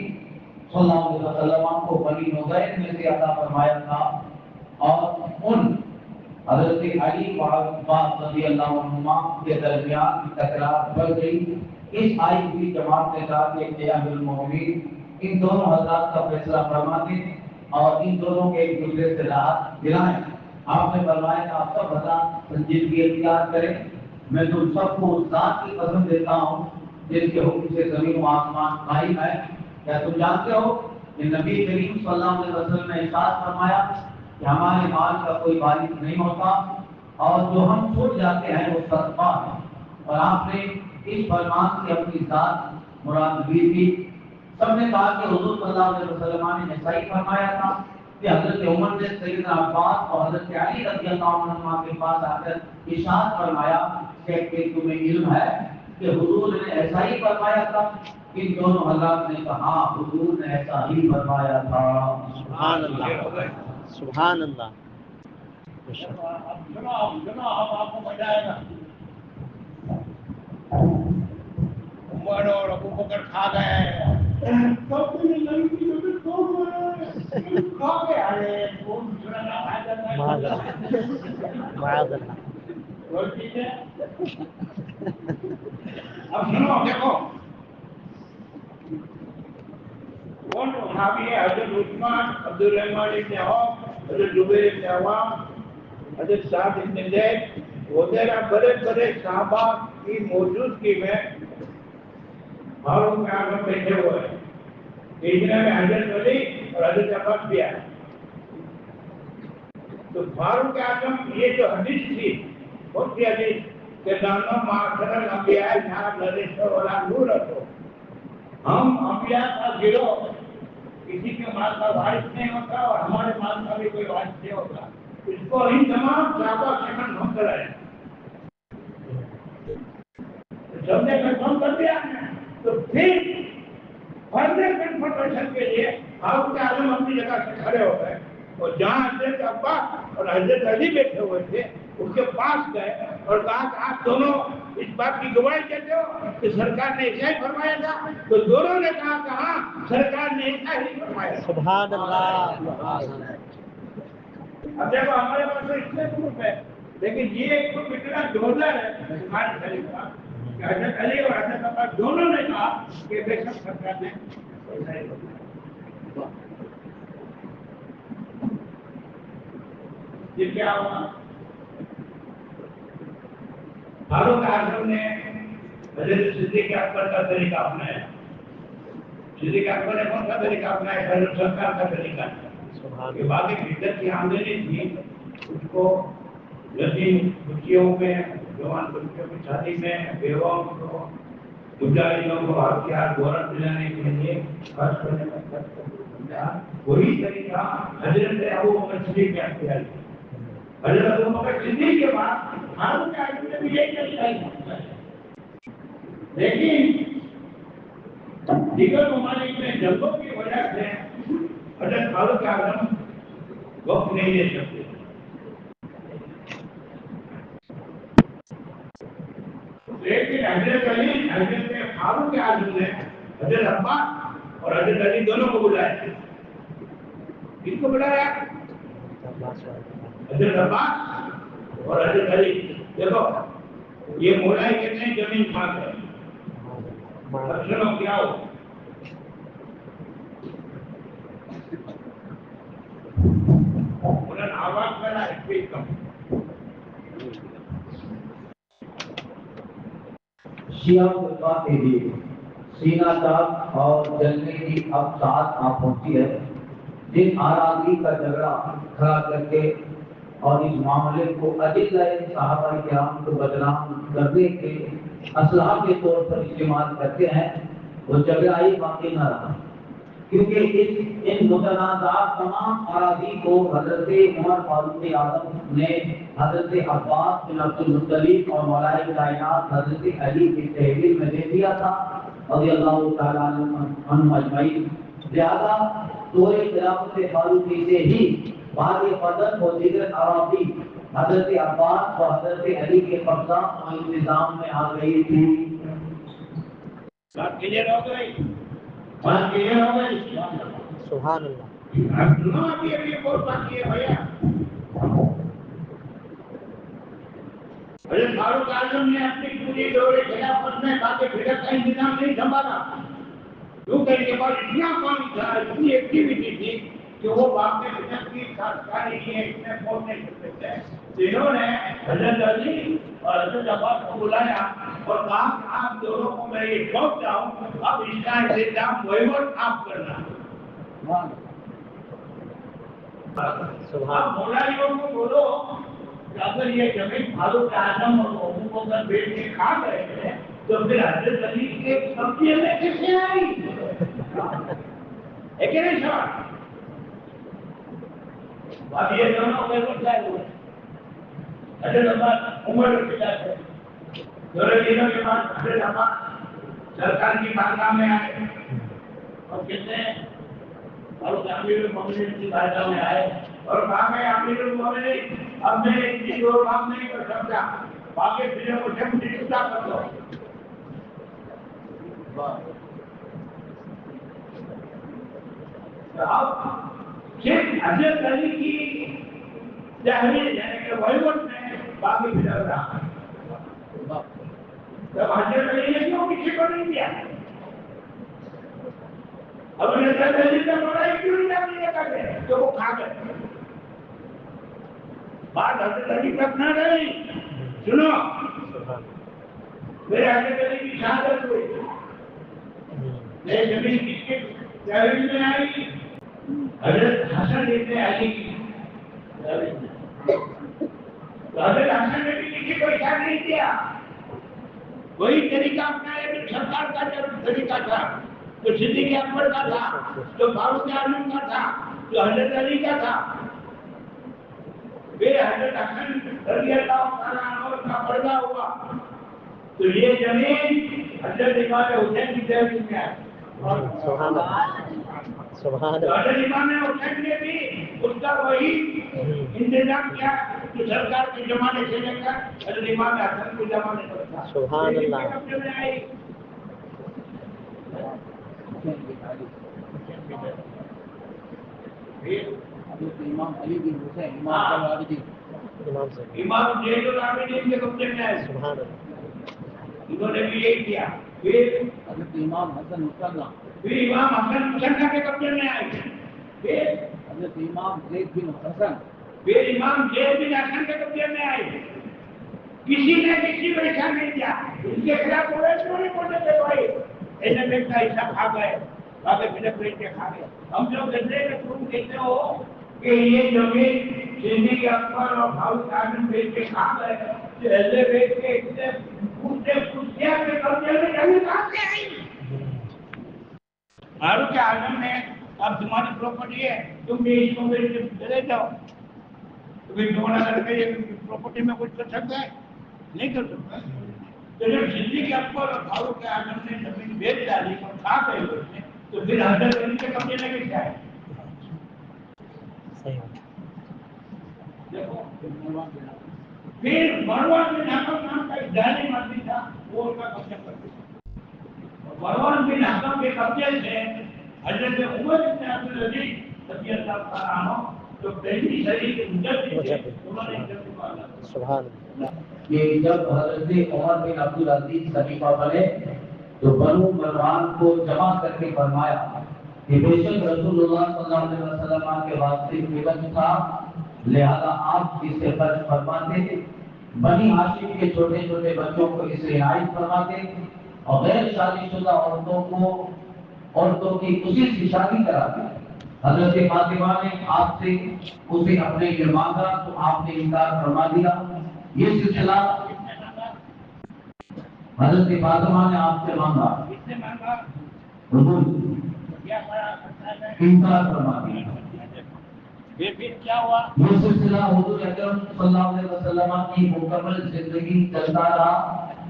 صلی اللہ علیہ وسلم کو بنی نضیر میں سے عطا فرمایا تھا، اور ان حضرت علی و عباس رضی اللہ عنہما کے درمیان تکرار بڑھ گئی۔ اس آئی ہوئی جماعت نے کہا کہ اے امیر المومنین ان دونوں حضرات کا فیصلہ فرما دیں اور ان دونوں کے ایک دوسرے سے راحت دلائیں۔ آپ نے فرمایا کہ آپ سب حضرات سنجیدگی اختیار کریں، میں تم سب کو اس ذات کی قسم دیتا ہوں جس کے حکم سے زمین و آسمان قائم ہے۔ کیا تم جانتے ہو کہ نبی کریم صلی اللہ علیہ وسلم نے ارشاد فرمایا کہ ہمارے مال کا کوئی وارث نہیں ہوتا اور جو ہم چھوڑ جاتے ہیں وہ صدقہ ہے، اور آپ نے اس فرمان سے اپنی ذات مراد لی تھی۔ سب نے کہا کہ حضور صلی اللہ علیہ وسلم نے ایسا ہی فرمایا تھا کہ حضرت عمر نے سیدنا عباس اور حضرت علی رضی اللہ عنہما کے پاس آ کر ارشاد فرمایا کہ تمہیں علم ہے کہ حضور نے ایسا ہی فرمایا تھا؟ ان دونوں حضرات نے کہا حضور نے ایسا ہی فرمایا تھا۔ سبحان اللہ، سبحان اللہ۔ اب سنو اب آپ کو مزہ آئے گا۔ عمر اور ابو بکر کھا گئے، کھا کے آئے معاذ اللہ۔ اب سنو دیکھو کون صحابی ہے؟ حضرت عثمان، عبد الرحمن بن عوف، حضرت زبیر بن عوام، حضرت سعد بن زید وغیرہ بڑے بڑے صحابہ کی موجودگی میں فاروق اعظم بیٹھے ہوئے ہیں۔ ہجرے میں حضرت علی اور حضرت عباس بھی آئے۔ تو فاروق اعظم یہ جو حدیث تھی کون سی حدیث کہ دانو معاشر الانبیاء لا نرث ولا نورث، ہم انبیاء کا گروہ کسی کے مال کا وارث نہیں ہوتا اور ہمارے مال کا بھی کوئی وارث نہیں ہوتا۔ اس کو ان تمام صحابہ سے کنفرم کرائے، سب نے کنفرم کر دیا۔ تو پھر فردر کنفرمیشن کے لیے فاروق اعظم اپنی جگہ سے کھڑے ہو گئے اور جہاں حضرت عباس اور حضرت علی بیٹھے ہوئے تھے اس کے پاس گئے اور کہا کہ آپ دونوں اس بات کی گواہی دیتے ہو کہ سرکار نے ایسا ہی فرمایا تھا؟ تو دونوں نے کہا کہ ہاں سرکار نے ایسا ہی فرمایا۔ سبحان اللہ۔ اب دیکھو ہمارے پاس تو اتنے پروف ہے، لیکن یہ ایک تو اتنا جوہر ہے ہمارے شریف کا کہ حضرت علی اور حضرت عباس دونوں نے کہا کہ بے شک سرکار نے ایسا ہی فرمایا۔ یہ کیا ہوا؟ فاروق اعظم نے حضرت صدیق اکبر کا طریقہ اپنایا۔ صدیق اکبر نے کون سا طریقہ اپنایا؟ حضرت سرکار کا طریقہ کہ باقی فطرت کی آمدنی تھی اس کو یتیم بچیوں میں، جوان بچیوں کی شادی میں، بیواؤں کو، پجاریوں کو ہتھیار گورن دلانے کے لیے خرچ کرنے کا خرچ کرنا، وہی طریقہ حضرت ابو بکر صدیق نے اختیار کیا۔ حضرت ابو بکر صدیق کے بعد فاروق اعظم نے بھی یہی طریقہ اختیار کیا، لیکن دیگر ممالک میں جنگوں کی وجہ سے حضرت فاروق اعظم وقت نہیں دے سکتے۔ لیکن حضرت علی، حضرت فاروق اعظم نے حضرت عباس اور حضرت علی دونوں کو بلایا۔ کس کو بلایا؟ حضرت عباس اور حضرت علی۔ دیکھو یہ مولائی کہتے ہیں زمین خاک ہے۔ سنو کیا ہو، انہوں نے آواز کرا اسپیک کم۔ شیعہ فرقہ کے لیے سینہ تاپ اور جلنے کی اب ساعت آ پہنچی ہے، جن آراضی کا جھگڑا کھڑا کر کے اور اس معاملے کو ادلہ صحابہ کرام کو بدنام کرنے کے اسلحہ کے طور پر استعمال کرتے ہیں، وہ جھگڑا ہی باقی نہ رہا۔ کیونکہ ان متنازعات تمام اراضی کو حضرت عمر فاروق اعظم نے حضرت عباس بن عبد المطلب اور مولائے کائنات حضرت علی کی تحویل میں دے دیا تھا رضی اللہ تعالیٰ عنہم اجمعین۔ لہذا دور خلافت فاروقی سے ہی بعد فضل و دیگر اراضی حضرت عباس اور حضرت علی کے قبضہ اور انتظام میں آ گئی تھی۔ بات کلیئر ہو گئی؟ بات کلیئر ہو گئی؟ سبحان اللہ۔ ابھی بہت باقی ہے بھیا۔ حضرت فاروق اعظم نے اپنی پوری دور خلافت میں باقی فکر کا انتظام نہیں سنبھالا، کیونکہ ان کے پاس اتنا کام تھا، اتنی ایکٹیویٹی تھی کہ وہ باپ میں فکر کی ساری چیزیں اتنے پہنچ نہیں سکتے تھے۔ انہوں نے حضرت علی اور حضرت عباس کو بلایا اور کہا کہ آپ دونوں کو میں یہ سونپتا ہوں، اب اس کا انتظام وہیور آپ کرنا۔ آپ مولائیوں کو بولو کہ اگر یہ زمین فاروق اعظم اور ابو بکر بیٹھ کے کھا گئے تھے تو پھر حضرت علی کے قبضے میں کیسے آئی؟ ہے کہ نہیں سوال؟ اب یہ دونوں وہیور لائے ہوئے حضرت عباس عمر رضی اللہ عنہ تھوڑے دنوں کے بعد حضرت عباس سرکار کی بارگاہ میں آئے اور کہتے ہیں اور امیر المومنین کی بارگاہ میں آئے اور کہا میں امیر المومنین اب میں ایک چیز اور کام نہیں کر سکتا، باقی چیزوں کو سب جدا کر دو۔ اب صرف حضرت علی کی تحریر یعنی کہ وہیور میں باقی بگڑ رہا ہے۔ تب حضرت علی نے کیوں کسی کو نہیں دیا؟ اب حضرت علی نے بڑا کیوں نہیں کرتے تو وہ کھا گئے۔ بات حضرت علی تک نہ رہی، سنو میرے حضرت علی کی شہادت ہوئی، میری زمین کس کے تحریر میں آئی؟ حضرت حسن ابن علی کی تحریر میں۔ تو حضرت حسن نے بھی کسی کو اشارہ نہیں کیا، وہی طریقہ اپنایا جو سرکار کا جو طریقہ تھا، جو صدیق اکبر کا تھا، جو فاروق اعظم کا تھا، جو حضرت علی کا تھا۔ پھر حضرت حسن رضی اللہ تعالیٰ عنہ کا پردہ ہوا تو یہ زمین حضرت امام حسین کی تحریر میں آئی۔ سبحان اللہ، سبحان اللہ۔ حضرت امام حسین نے بھی اس کا وہی انتظام کیا جو سرکار کے زمانے سے لے کر حضرت امام حسن کے زمانے تک تھا۔ سبحان اللہ۔ امام علی بن حسین امام العابدین امام زین العابدین کے قبضے میں آئے۔ سبحان اللہ۔ انہوں نے بھی یہی کیا۔ پھر حضرت امام حسن مصطفیٰ پھر امام حسن مصطفیٰ کے قبضے میں آئے۔ پھر حضرت امام زید بن حسن پھر امام زید بن حسن کے قبضے میں آئے۔ کسی نے کسی کو ایسا نہیں دیا، ان کے خلاف بولے کیوں نہیں بولتے تھے بھائی ایسے بیٹھ کا حصہ کھا گئے، باقی پھر بیٹھ کے کھا گئے۔ ہم لوگ کہتے ہیں کہ تم کہتے ہو کہ یہ زمین صدیق اکبر اور فاروق اعظم بیچ کے کھا گئے، تو ایسے بیچ کے اتنے پوچھتے کے قبضے میں زمین کہاں سے آئی؟ فاروق اعظم نے اب تمہاری پراپرٹی ہے تم بھی اس کو میرے سے چلے جاؤ، تمہیں جوڑا کر کے یہ پراپرٹی میں کچھ کر سکتا ہے؟ نہیں کر سکتا۔ تو جب صدیق اکبر اور فاروق اعظم نے زمین بیچ ڈالی اور کھا گئے ہوئے تو پھر حضرت علی کے قبضے میں کیا ہے؟ دیکھو پھر مروان بن حکم نام کا ایک ظالم آدمی تھا، وہ ان کا قبضہ کر دیا۔ مروان بن حکم کے قبضے سے حضرت عمر بن عبدالعزیز رضی اللہ تعالیٰ عنہ جو پہلی صدی کے مجدد تھے انہوں نے سبحان اللہ۔ کہ جب حضرت عمر بن عبدالعزیز خلیفہ بنے تو بنو مروان کو جمع کر کے فرمایا کہ بے شک رسول اللہ صلی اللہ علیہ وسلم کے واسطے قبض تھا، لہذا آپ اس سے فرض فرماتے، بنی ہاشم کے چھوٹے چھوٹے بچوں کو اس سے رعایت فرماتے اور غیر شادی شدہ عورتوں کی اسی سے شادی کراتے۔ حضرت فاطمہ نے آپ سے اسے اپنے لیے مانگا تو آپ نے انکار فرما دیا۔ یہ سلسلہ حضرت فاطمہ نے آپ سے مانگا، کیا کرا کرتا ہے انکار فرما دیا۔ پھر کیا ہوا؟ یہ سلسلہ حضور اکرم صلی اللہ علیہ وسلم کی مکمل زندگی چلتا رہا،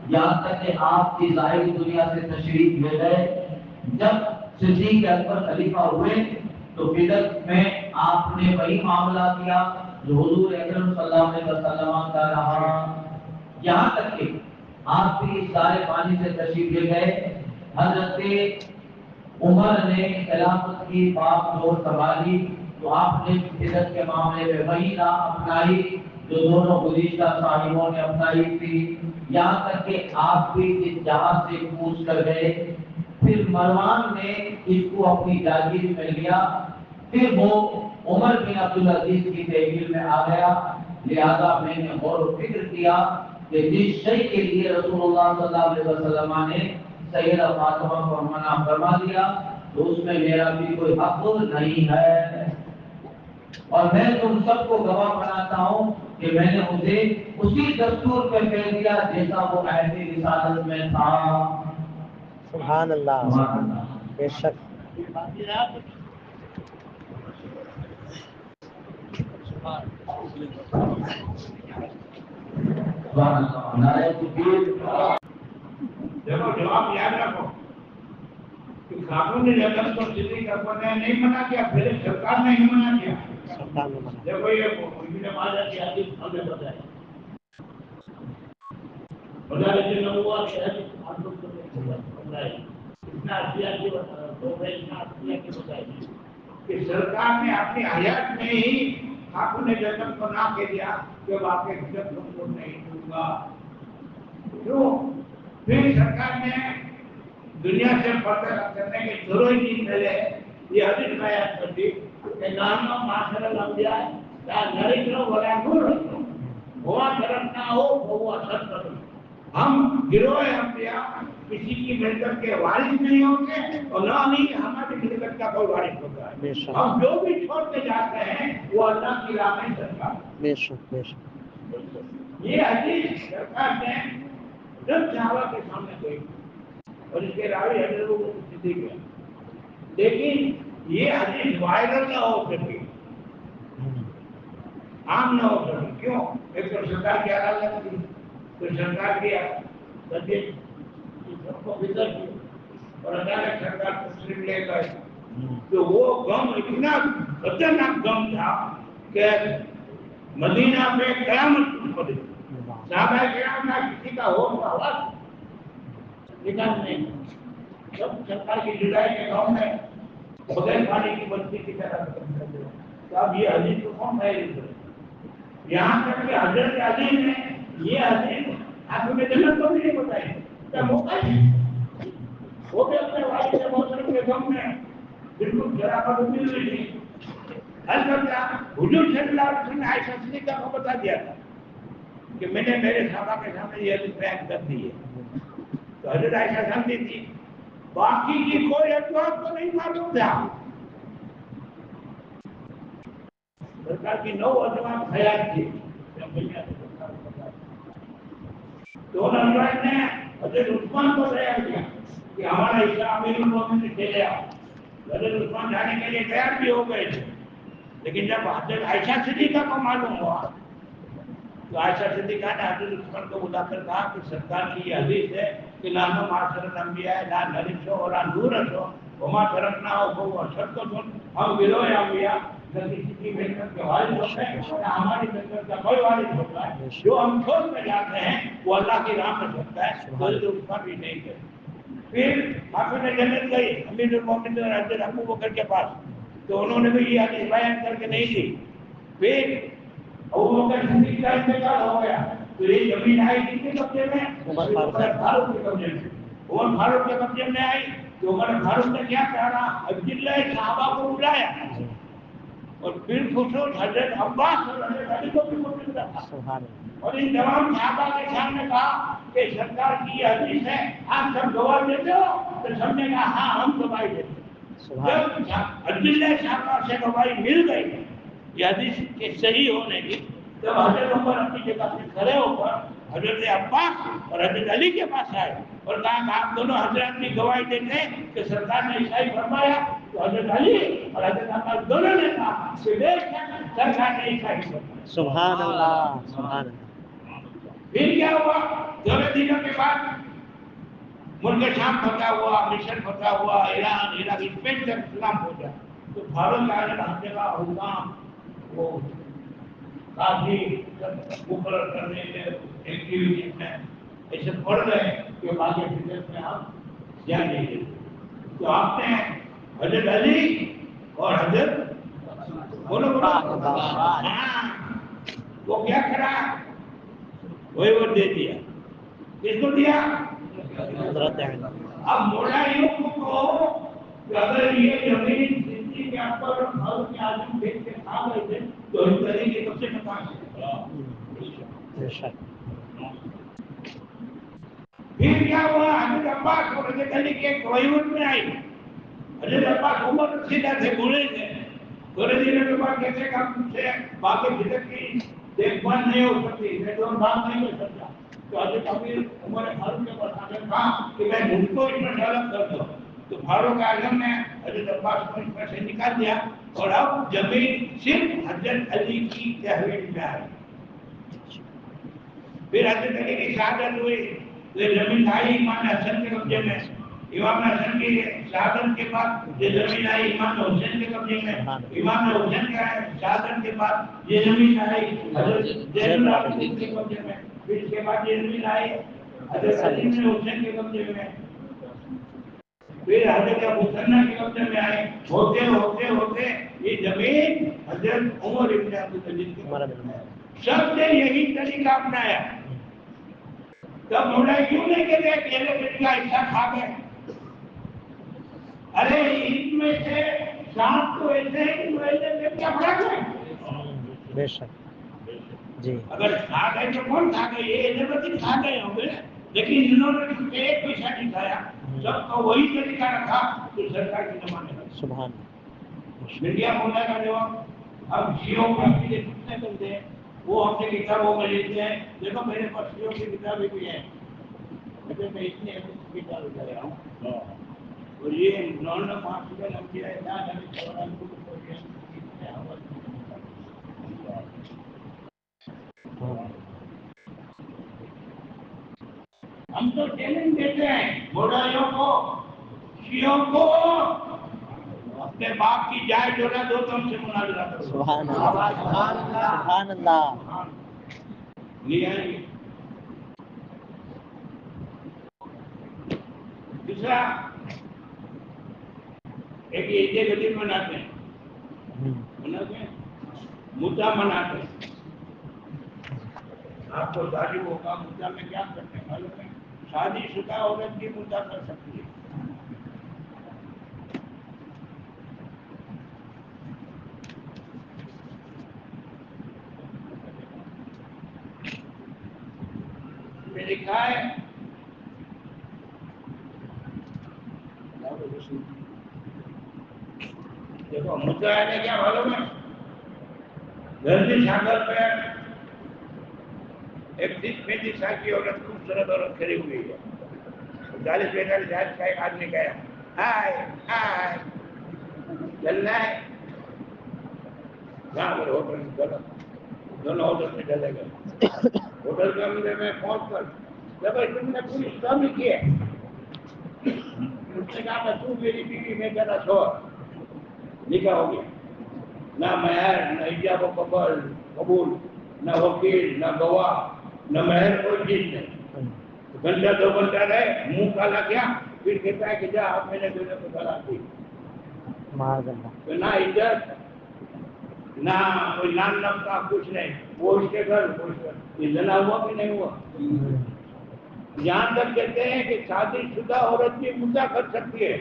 یہاں تک کہ آپ کی ظاہری دنیا سے تشریف لے گئے۔ جب صدیق اکبر خلیفہ ہوئے تو بدعت میں آپ نے وہی معاملہ کیا جو حضور اکرم صلی اللہ علیہ وسلم کا رہا، یہاں تک کہ آپ بھی اس سارے پانی سے تشریف لے گئے۔ حضرت عمر نے خلافت کی بات جو سنبھالی تو آپ نے بدعت کے معاملے میں وہی راہ اپنائی جو دونوں گزشتہ صاحبوں نے اپنائی تھی، یہاں تک کہ آپ بھی اس جہاز سے کوچ کر گئے۔ پھر مروان نے اس کو اپنی جاگیر میں لیا، پھر وہ عمر بن عبدالعزیز کی تحویل میں آ گیا۔ لہذا میں نے غور و فکر کیا کہ جس شے کے لیے رسول اللہ صلی اللہ علیہ وسلم نے سیدہ فاطمہ کو منع فرما دیا تو اس میں میرا بھی کوئی حق نہیں ہے، اور میں تم سب کو گواہ بناتا ہوں کہ میں نے اسے اسی دستور پہ کہہ دیا جیسا وہ عہد رسالت میں تھا۔ سبحان اللہ، سبحان اللہ۔ بے شک۔ سبحان اللہ، نعرہ تکبیر۔ دیکھو جواب یاد رکھو کہ قانون نے رقم کو صدیق اکبر نے نہیں منع کیا، پھر سرکار نے ہی منع کیا۔ سرکار نے منع۔ دیکھو یہ ابن ماجہ کی حدیث ہمیں بتائی، بتائی کہ نبوت کی حدیث ہم لوگ کو بتائی، اتنا عطیہ کی بتائی کہ سرکار نے اپنی حیات میں ہی خاتون جنت کو نہ کہہ دیا کہ واقعی جنت کو نہیں دوں گا۔ کیوں؟ پھر سرکار نے دنیا سے پردہ کرنے کے تھوڑے دن پہلے یہ حدیث بیان کر دی کہ نانو معاشر الانبیاء لا نرثو ولا نورث، ہوا طرف نہ ہو وہ اثر کرو۔ ہم گروہ انبیاء کسی کی ملکت کے وارث نہیں ہوتے اور نہ ہی ہماری ملکت کا کوئی وارث ہوتا ہے۔ ہم جو بھی چھوڑ کے جاتے ہیں وہ اللہ کی راہ میں چلتا ہے۔ بے شک، بے شک۔ یہ حدیث سرکار نے جب صحابہ کے سامنے گئی اور اس کے راوی حضرت کو صدیق ہے، لیکن یہ حدیث وائرل نہ ہو سکی، عام نہ ہو سکی۔ کیوں؟ ایک تو سرکار کی عدالت تھی، تو سرکار کی تدبیر سب کو بھیتر کی اور عدالت سرکار تسلیم لے گئے، تو وہ غم اتنا خطرناک غم تھا کہ مدینہ میں قیامت پڑی۔ صحابہ کرام کا کسی کا ہوش کا وقت نکال نہیں، سب سرکار کی جدائی کے غم میں بغیر پانی کی بستی کی طرح ختم کر دیا۔ تو اب یہ حدیث کو کون ہے؟ یہاں تک کہ حضرت علی نے یہ حدیث آپ نے جنت کو بھی نہیں بتائی، کیا موقع ہے؟ وہ بھی اپنے والد کے موسم کے غم میں بالکل ذرا پر مل رہی تھی۔ البتہ حضور صلی اللہ علیہ وسلم نے عائشہ صدیقہ کو بتا دیا تھا کہ میں نے میرے صحابہ کے سامنے یہ حدیث بیان کر دی ہے، تو حضرت عائشہ سمجھی تھی، باقی کی کوئی افواج کو نہیں معلوم تھا۔ سرکار کی 9 ازواج حیات تھی، دونوں ازواج نے حضرت عثمان کو تیار کیا کہ ہمارا حصہ امیر المومنین نے لے آؤ۔ حضرت عثمان جانے کے لیے تیار بھی ہو گئے تھے، لیکن جب حضرت عائشہ صدیقہ کو معلوم ہوا تو عائشہ صدیقہ نے حضرت عثمان کو بلا کر کہا کہ سرکار کی یہ حدیث ہے کہ نانو معاشر الانبیاء لا نرث ولا نورث وما ترکنا فهو صدقۃ، ہم گروہ انبیاء نہ کسی کی ملکت کے وارث ہوتے ہیں نہ ہماری ملکت کا کوئی وارث ہوتا ہے، جو ہم چھوڑ کر جاتے ہیں وہ اللہ کی راہ میں چلتا ہے۔ حضرت عثمان بھی نہیں گئے۔ پھر خاتون جنت گئی امیر المومنین حضرت ابو بکر کے پاس، تو انہوں نے بھی یہ حدیث بیان کر کے نہیں دی۔ پھر ابو بکر صدیق کا انتقال ہو گیا تو یہ زمین آئی کس کے قبضے میں؟ عمر فاروق کے قبضے میں۔ عمر فاروق کے قبضے میں آئی تو عمر فاروق نے کیا کہا؟ عبداللہ صحابہ کو بلایا اور بالخصوص حضرت عباس اور حضرت علی کو بھی موجود رکھا اور ان تمام صحابہ کے سامنے کہا کہ سرکار کی یہ حدیث ہے، آپ سب گواہ دیتے ہو؟ تو سب نے کہا ہاں ہم گواہی دیتے ہیں۔ جب عبداللہ صحابہ سے گواہی مل گئی یہ حدیث کے صحیح ہونے کی، تو حضرت عمر اپنی جگہ سے کھڑے ہو کر حضرت عباس اور حضرت علی کے پاس آئے اور کہا کہ آپ دونوں حضرات بھی گواہی دیتے ہیں کہ سرکار نے ایسا ہی فرمایا. تو حضرت علی اور حضرت عباس دونوں نے کہا کہ بے شک سرکار نے ایسا ہی فرمایا. سبحان اللہ سبحان اللہ. پھر کیا ہوا؟ تھوڑے دنوں کے بعد ملک شام فتح ہوا، مصر فتح ہوا، ایران عراق اسپین تک اسلام ہو گیا. تو فاروق اعظم ہر جگہ حکام وہ کافی مقرر کرنے کے ایکٹیویٹیز میں ایسے پڑھ رہے کہ باقی فطرت میں آپ دھیان نہیں دیتے. تو آپ نے حضرت علی اور حضرت بولو وہ کیا کرا؟ وہی وہ دے دیا. کس کو دیا؟ حضرت علی. اب مولانا کو کہ اگر یہ زمین زندگی کے اوپر فاروق اعظم دیکھ کے کھا گئے تھے تو ہم کریں گے کب سے بے شک. پھر کیا ہوا؟ حضرت عباس اور حضرت علی کے قیمت میں آئی. حضرت عباس عمر رسیدہ تھے، بوڑھے تھے. تھوڑے دنوں کے بعد کہتے ہیں کہ ہم سے باقی فطرت کی دیکھ بھال نہیں ہو سکتی، میں دور بات نہیں کر سکتا. تو حضرت امیر عمر فاروق کے پاس آ کہا کہ میں مجھ کو اس میں ڈیولپ کر دو. تو فاروق اعظم نے حضرت عباس کو اس میں سے نکال دیا اور اب زمین صرف حضرت علی کی تحویل میں آئی. پھر حضرت علی کی شہادت ہوئی تو یہ زمین آئی امام حسن کے قبضے میں. امام حسن کی شہادت کے بعد یہ زمین آئی امام حسین کے قبضے میں. امام حسین کے شہادت کے بعد یہ زمین آئی حضرت زین العابدین کے قبضے میں. پھر اس کے بعد یہ زمین آئی حضرت علی حسین کے قبضے میں. پھر حضرت ابو سنہ کے قبضے میں آئے. ہوتے ہوتے ہوتے یہ زمین حضرت عمر ابن عبدالعزیز کے قبضے میں آئی. سب نے یہی طریقہ اپنایا. تب مولانا کیوں نہیں کہتے کہ یہ لوگ کا حصہ کھا گئے؟ ارے ان میں سے سات تو ایسے ہیں کہ وہ کیا پڑا گئے. بے شک جی. اگر کھا گئے تو کون کھا گئے؟ یہ ایلیبتی کھا گئے ہوں گے، لیکن انہوں نے ایک پیسہ نہیں کھایا. سب کو وہی طریقہ رکھا تو سرکار کے زمانے میں. سبحان میڈیا مولا کا جواب ہم شیعوں کا عقیدے کتنے کرتے ہیں وہ ہم سے کتابوں میں لکھتے ہیں. دیکھو میرے پاس شیعوں کی کتابیں بھی ہیں. میں اتنی کتاب لے رہا ہوں اور یہ نون معاشرے نمبر ہم تو چیلنج دیتے ہیں موڈائیوں کو، شیعوں کو، اپنے باپ کی جائے جوڑا دو تو ہم سے مناظرہ کرو. سبحان اللہ سبحان اللہ. لے آئیے. دوسرا ایک عید گدیر مناتے ہیں، مدعا مناتے ہیں. آپ کو شادی ہوگا مدعا میں کیا کرتے ہیں معلوم ہے؟ شادی شدہ عورت بھی مدعا کر سکتی ہے. میں لکھا ہے دیکھو مدعا ہے کیا معلوم ہے؟ گردش آگر پہ ایک 30-35 سال کی عورت خوبصورت عورت کھڑی ہوئی ہے. 40-45 سال کا ایک آدمی گیا، ہائے ہائے چلنا ہے کہاں پر ہوٹل میں چلو. دونوں ہوٹل میں چلے گئے. ہوٹل کے کمرے میں پہنچ کر جب تم نے پوری اسلامی کی ہے اس نے کہا تو میری بیوی میں تیرا شوہر. نکاح ہو گیا. نہ مہر نہ ایجاب و قبول نہ وکیل نہ گواہ نہ مہر کوئی چیز نہیں. گھنٹہ 2 گھنٹہ رہے منہ کالا کیا پھر کہتا ہے کہ جا آپ میں نے دونوں کو طلاق دی. نہ عزت نہ کوئی نام کا کچھ نہیں. وہ اس کے گھر یہ جنا ہوا کہ نہیں ہوا. یہاں تک کہتے ہیں کہ شادی شدہ عورت بھی مدعا کر سکتی ہے.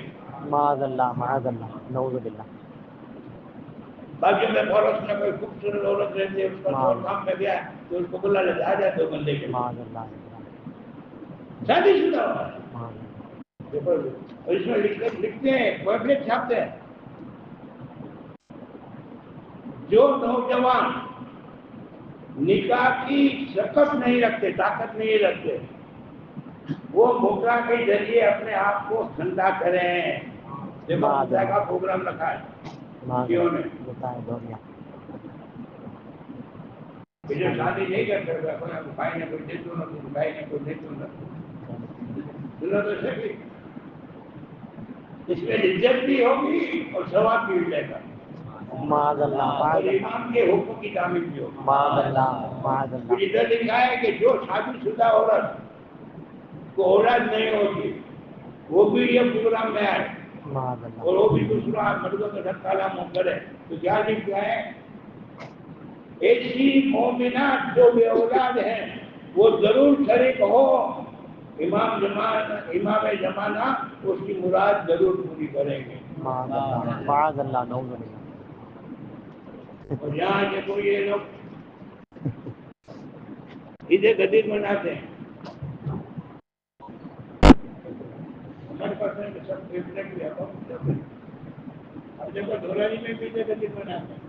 معاذ اللہ معاذ اللہ نعوذ باللہ. باقی میں فوراً میں کوئی خوبصورت عورت رہتی ہے اس کا شوہر کام میں گیا تو اس کو بلا لیتا آ جائے 2 بندے کے معاذ اللہ شادی شدہ عورت. اس میں لکھتے ہیں پیمفلیٹ چھاپتے ہیں جو نوجوان نکاح کی شکست نہیں رکھتے طاقت نہیں رکھتے وہ بھوکرا کے ذریعے اپنے آپ کو ٹھنڈا کریں. دیکھو خدا کا پروگرام رکھا ہے کیوں نے کہ جو شادی نہیں کر سکتا اپنا بھائی نے کوئی دے دوں نہ بھائی نے کوئی دے دوں نہ سنو تو سکے اس میں عزت بھی ہوگی اور ثواب بھی ملے گا معاذ اللہ اور امام کے حکم کی تعمیل بھی ہوگی. معاذ اللہ پھر ادھر لکھا ہے کہ جو شادی شدہ عورت کو اولاد نہیں ہوگی وہ بھی یہ پروگرام میں آئے معاذ اللہ اور وہ بھی دوسرا مردوں کا سب کالا منہ کرے تو کیا لکھا ہے ایسی مومنات جو بے اولاد ہیں وہ ضرور شریک ہو امام زمانہ اس کی مراد ضرور پوری کریں گے. معاذ اللہ نعوذ باللہ. اور یہاں کے کوئی یہ لوگ عید غدیر مناتے ہیں ہمارے پاس میں سب فیصلے کیا اب دیکھو دھولائی میں بھی عید غدیر مناتے ہیں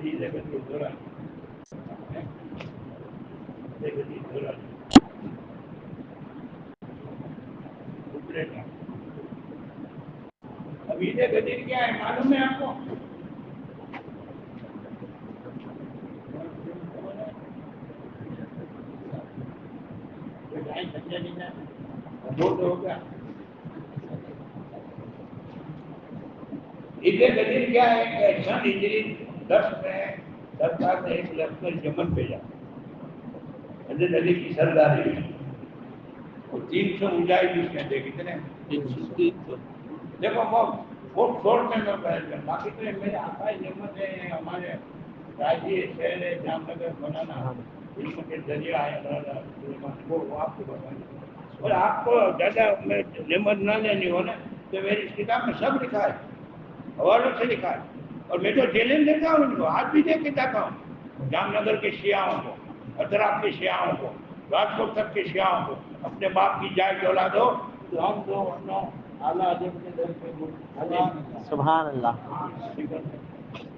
عید غدیر دھولائی اب عید غدیر کیا ہے معلوم ہے آپ کو عید غدیر کیا ہے کہ سن ہجری 10 میں سرکار نے ایک لشکر یمن بھیجا حضرت علی کی سرداری میں اور 300 مجاہد اس میں تھے کتنے 300 دیکھو وہ چھوڑ میں باقی تو میرے آقا نعمت ہے ہمارے راجی شہر ہے جام نگر بنانا علم کے ذریعہ ہے وہ آپ کو بتائیں اور آپ کو زیادہ میں نعمت نہ لینی ہو نا تو میری اس کتاب میں سب لکھا ہے حوالوں سے لکھا ہے اور میں تو چیلنج دیتا ہوں ان کو آج بھی دے کے جاتا ہوں جام نگر کے شیعاؤں کو حضرات کے شیعاؤں کو راجکوٹ تک کے شیعاؤں کو اپنے باپ کی جائے اولاد ہو تو ہم دو اعلیٰ حضرت کے در پہ سبحان اللہ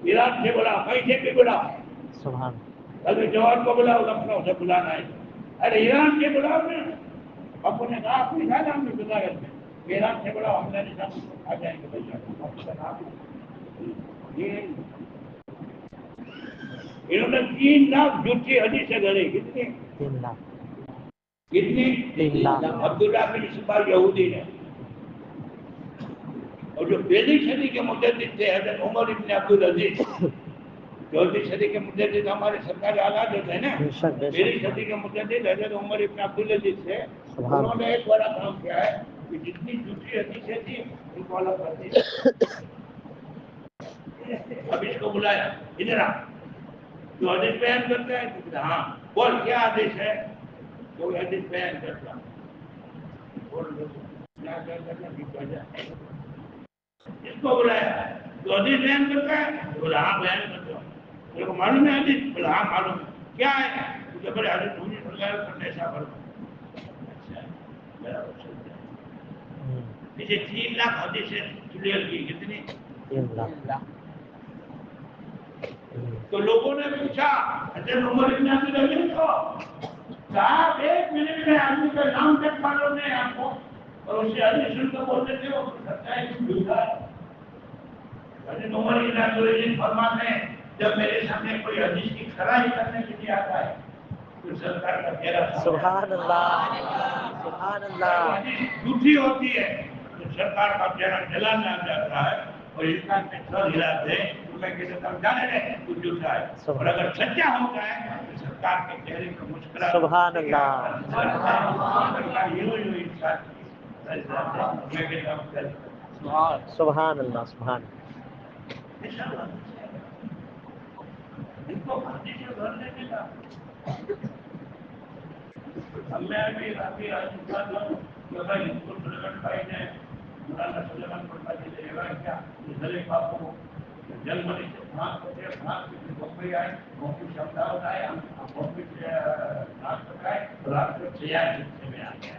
ایران سے بلا پیسے بھی بلا سبحان ابھی جوان کو بلاؤ لکھنؤ سے بلانا ہے ارے ایران سے بلاؤ نا ابو نے کہا اپنی خیال ہم نے بتا کرتے ایران سے بلاؤ ہم نے آ جائیں گے انہوں نے 3 لاکھ جھوٹی حدیثیں گھڑی کتنی 3 لاکھ کتنی 3 لاکھ عبداللہ بن سبا یہودی نے اور جو پہلی صدی کے مجدد تھے حضرت عمر ابن عبدالعزیز 14ویں صدی کے مجدد ہمارے سرکار اعلیٰ جو تھے نا پہلی صدی کے مجدد حضرت عمر ابن عبدالعزیز تھے انہوں نے ایک بڑا کام کیا ہے کہ جتنی جھوٹی حدیثیں تھیں ان کو الگ کر دیا اب اس کو بلایا ادھر آ جو حدیث بیان کرتا ہے ہاں بول کیا حدیث ہے کوئی حدیث بیان کرتا اس کو بلایا تو حدیث بیان کرتا ہے بولا ہاں بیان کرتا ہوں میرے کو معلوم ہے حدیث بولا ہاں معلوم ہے کیا ہے مجھے بڑے حدیث ہونے بغیر کرنے ایسا کرو پیچھے 3 لاکھ حدیثیں کلیئر کی کتنی 3 لاکھ تو لوگوں نے پوچھا حضرت عمر ابن عبدالعزیز کو صاحب 1 منٹ میں آدمی کا نام تک معلوم نہیں آپ کو اور اسے حدیث سن کر بولتے تھے وہ سچائی کیوں جھوٹا ہے حضرت عمر ابن عبدالعزیز فرماتے ہیں جب میرے سامنے کوئی حدیث کی خرائی کرنے کے لیے آتا ہے تو سرکار کا چہرہ سبحان اللہ سبحان اللہ حدیث جھوٹی ہوتی ہے تو سرکار کا چہرہ جلانے آ جاتا ہے اور انسان کے سر ہلاتے ہیں تو میں کہتا ہوں جانے رہے تو جھوٹا ہے اور اگر سچا ہو جائے تو سرکار کے چہرے کو مسکرا سبحان اللہ سبحان اللہ سبحان جرمنی سے فرانس ہوتے فرانس سے بمبئی آئے بمبئی سے احمدآباد آئے بمبئی سے راجکوٹ آئے راجکوٹ سے آئے حصے میں آ گیا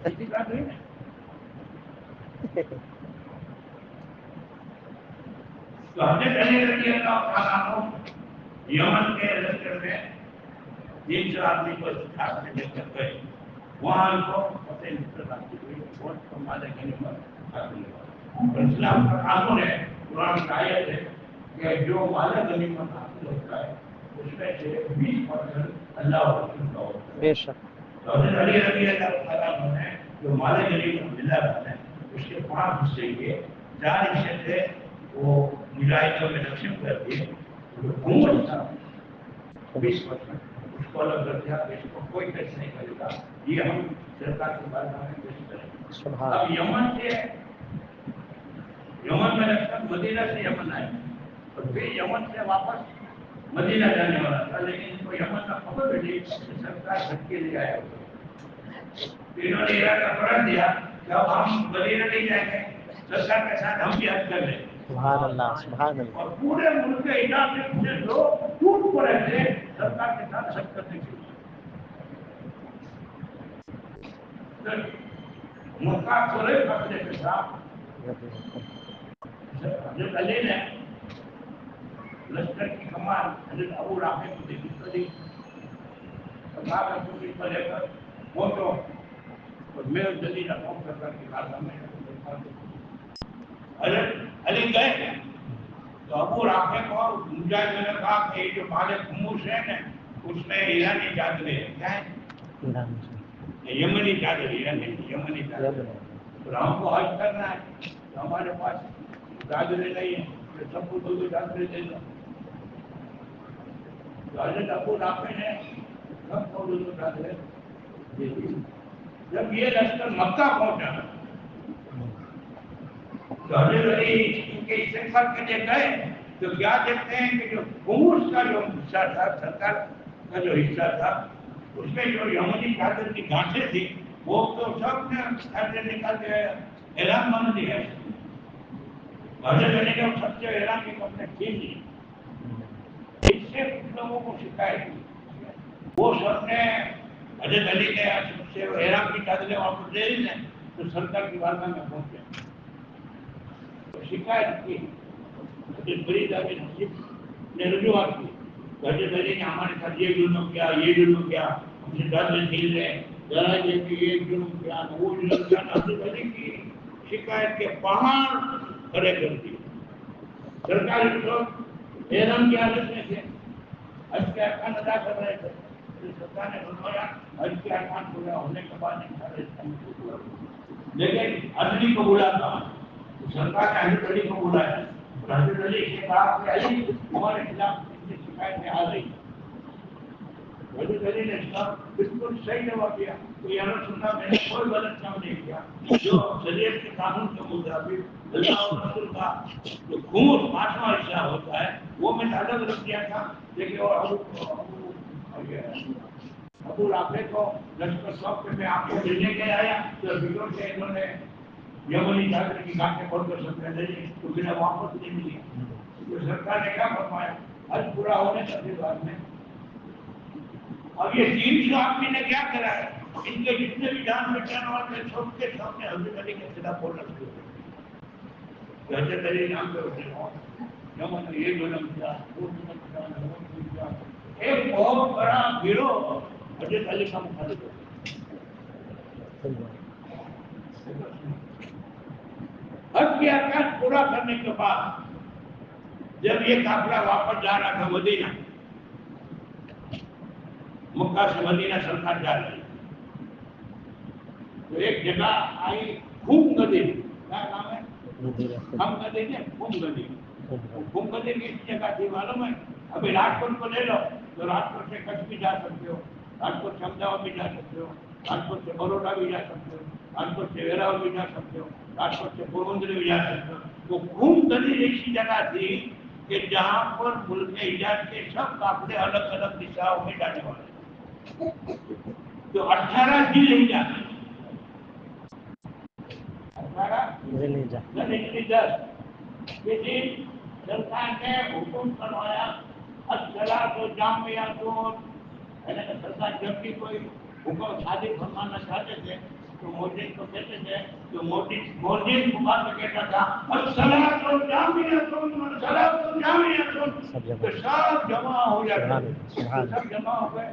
اسی بات ہوئی نا تو حضرت علی رضی اللہ تعالیٰ عنہ یمن کے لشکر میں 300 آدمی کو خاص میں لے کر گئے وہاں ان کو فتح نصرت حاصل ہوئی بہت مال غنیمت حاصل ہوا اور اسلام کا قانون ہے قرآن کی آیت ہے کہ جو مال غنیمت حاصل ہوتا ہے اس میں سے 20% اللہ اور رسول کا ہوتا ہے بے شک حضرت علی رضی اللہ تعالیٰ عنہ نے جو مال غنیمت ملا ہے اس کے 5 حصے کیے 4 حصے تھے وہ مجاہدوں میں تقسیم کر دیے جو گھومت تھا 20% اس کو الگ کر دیا اس کو کوئی پیش نہیں کرے گا یہ ہم سرکار کے بارے میں پیش کریں گے سبحان اب یمن میں لشکر مدینہ سے یمن آئے اور پھر یمن سے واپس مدینہ جانے والا تھا لیکن ان کو یمن کا خبر ملی کہ سرکار گھر کے لیے آیا ہوا انہوں نے ارادہ کر دیا کہ اب ہم مدینہ نہیں جائیں گے سرکار کے ساتھ ہم بھی حج کر لیں سبحان اللہ سبحان اللہ اور پورے ملک کے علاقے سے لوگ ٹوٹ پڑے تھے سرکار کے ساتھ حج کرنے کے لیے مکہ کھلے فیصلے کے ساتھ حضرت علی نے لشکر کی کمان حضرت ابو رافع کو دے دی اور کہا کہ پر لے کر پہنچو اور میں جلدی نہ پہنچ سکتا کہ راستہ میں حضرت علی گئے تو ابو رافع کو مجاہد نے کہا کہ یہ جو مال خموش ہے نا اس میں ایرانی چادریں ہیں کیا ہے یمنی چادر یمنی چادر اور ہم کو حج کرنا ہے تو ہمارے پاس چادریں نہیں ہیں سب کو 2 چادریں دے دو تو حضرت ابو رافع نے سب کو 2 چادریں دے دی جب یہ لشکر مکہ پہنچا تو حضرت علی کے استقبال کے لیے گئے تو کیا دیکھتے ہیں کہ جو خموس کا جو حصہ تھا سرکار کا جو حصہ تھا اس میں جو یمنی چادر کی گانٹھیں تھی وہ تو سب نے چادر نکال کے اعلان مان دیا حضرت علی نے سب سے اعلان کے کپڑے کھین لیے اس سے کچھ لوگوں کو شکایت کی وہ سب نے حضرت علی نے سے احرام کی چادریں واپس لے لی ہیں تو سرکار کی بارگاہ میں پہنچے شکایت کی حضرت فرید علی نصیب نے رجوعات کی حضرت علی نے ہمارے ساتھ یہ ظلم کیا ہم سے چادریں چھین لے ذرا یہ ظلم کیا وہ ظلم کیا حضرت علی کی شکایت کے پہاڑ کھڑے کر دیے سرکار احرام کی حالت میں تھے حج کے ارکان ادا کر رہے تھے سرکار نے فرمایا حج کے ارکان پورا ہونے کے بعد لیکن علی کو بلاتا سرکار نے حضرت علی کو بلایا حضرت علی کے کہا کہ علی ہمارے خلاف شکایتیں آ رہی حضرت علی نے بالکل صحیح جواب دیا کہ یا رسول اللہ میں نے کوئی غلط کام نہیں کیا جو شریعت کے قانون کے مطابق اللہ اور رسول کا جو خمس 5واں حصہ ہوتا ہے وہ میں نے الگ رکھ دیا تھا لیکن ابو رافع کو لشکر شوق میں آپ کو ملنے کے آیا تو بگڑ کے انہوں نے یمنی چادر کی گانٹھیں کھول کر سب نے لی کیونکہ نے واپس نہیں ملی تو سرکار نے کیا فرمایا حج پورا ہونے کے بعد میں اب یہ 300 آدمی نے کیا کرا ہے ان کے جتنے بھی جان پہچان والے سب کے سامنے حضرت علی کے خلاف بولنا شروع کر دیا حضرت علی نام پہ اٹھے یمن یہ ظلم کیا وہ ظلم کیا ایک بہت بڑا گروہ حضرت علی کا مخالف ہے حج کے ارکان پورا کرنے کے بعد جب یہ قافلہ واپس جا رہا تھا مدینہ مکہ سے مدینہ سرکار جا رہی تو ایک جگہ آئی خوم ندی کیا نام ہے ہم ندی نے خوم ندی کس جگہ تھی معلوم ہے ابھی راجکوٹ کو لے لو تو راجکوٹ سے کچھ بھی جا سکتے ہو راجکوٹ سے احمدآباد بھی جا سکتے ہو راجکوٹ سے بروڈا بھی جا سکتے ہو راجکوٹ سے ویراول بھی جا سکتے ہو راجکوٹ سے پوربندر بھی جا سکتے ہو تو خوم ندی ایسی جگہ تھی کہ جہاں پر ملک ایجاد کے سب قافلے الگ الگ دشاؤں میں جانے والے تو 18 دن نہیں جاتے 18 سرکار نے حکم کروایا الصلاۃ جامعۃ سرکار جب بھی کوئی حکم صادق فرمانا چاہتے تھے تو مودی کو کہتے تھے تو مودی بات میں کہتا تھا الصلاۃ جامعۃ سب جمع ہو جاتے سب جمع ہو گئے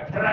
18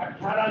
18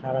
18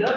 10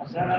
18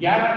11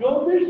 24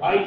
22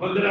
15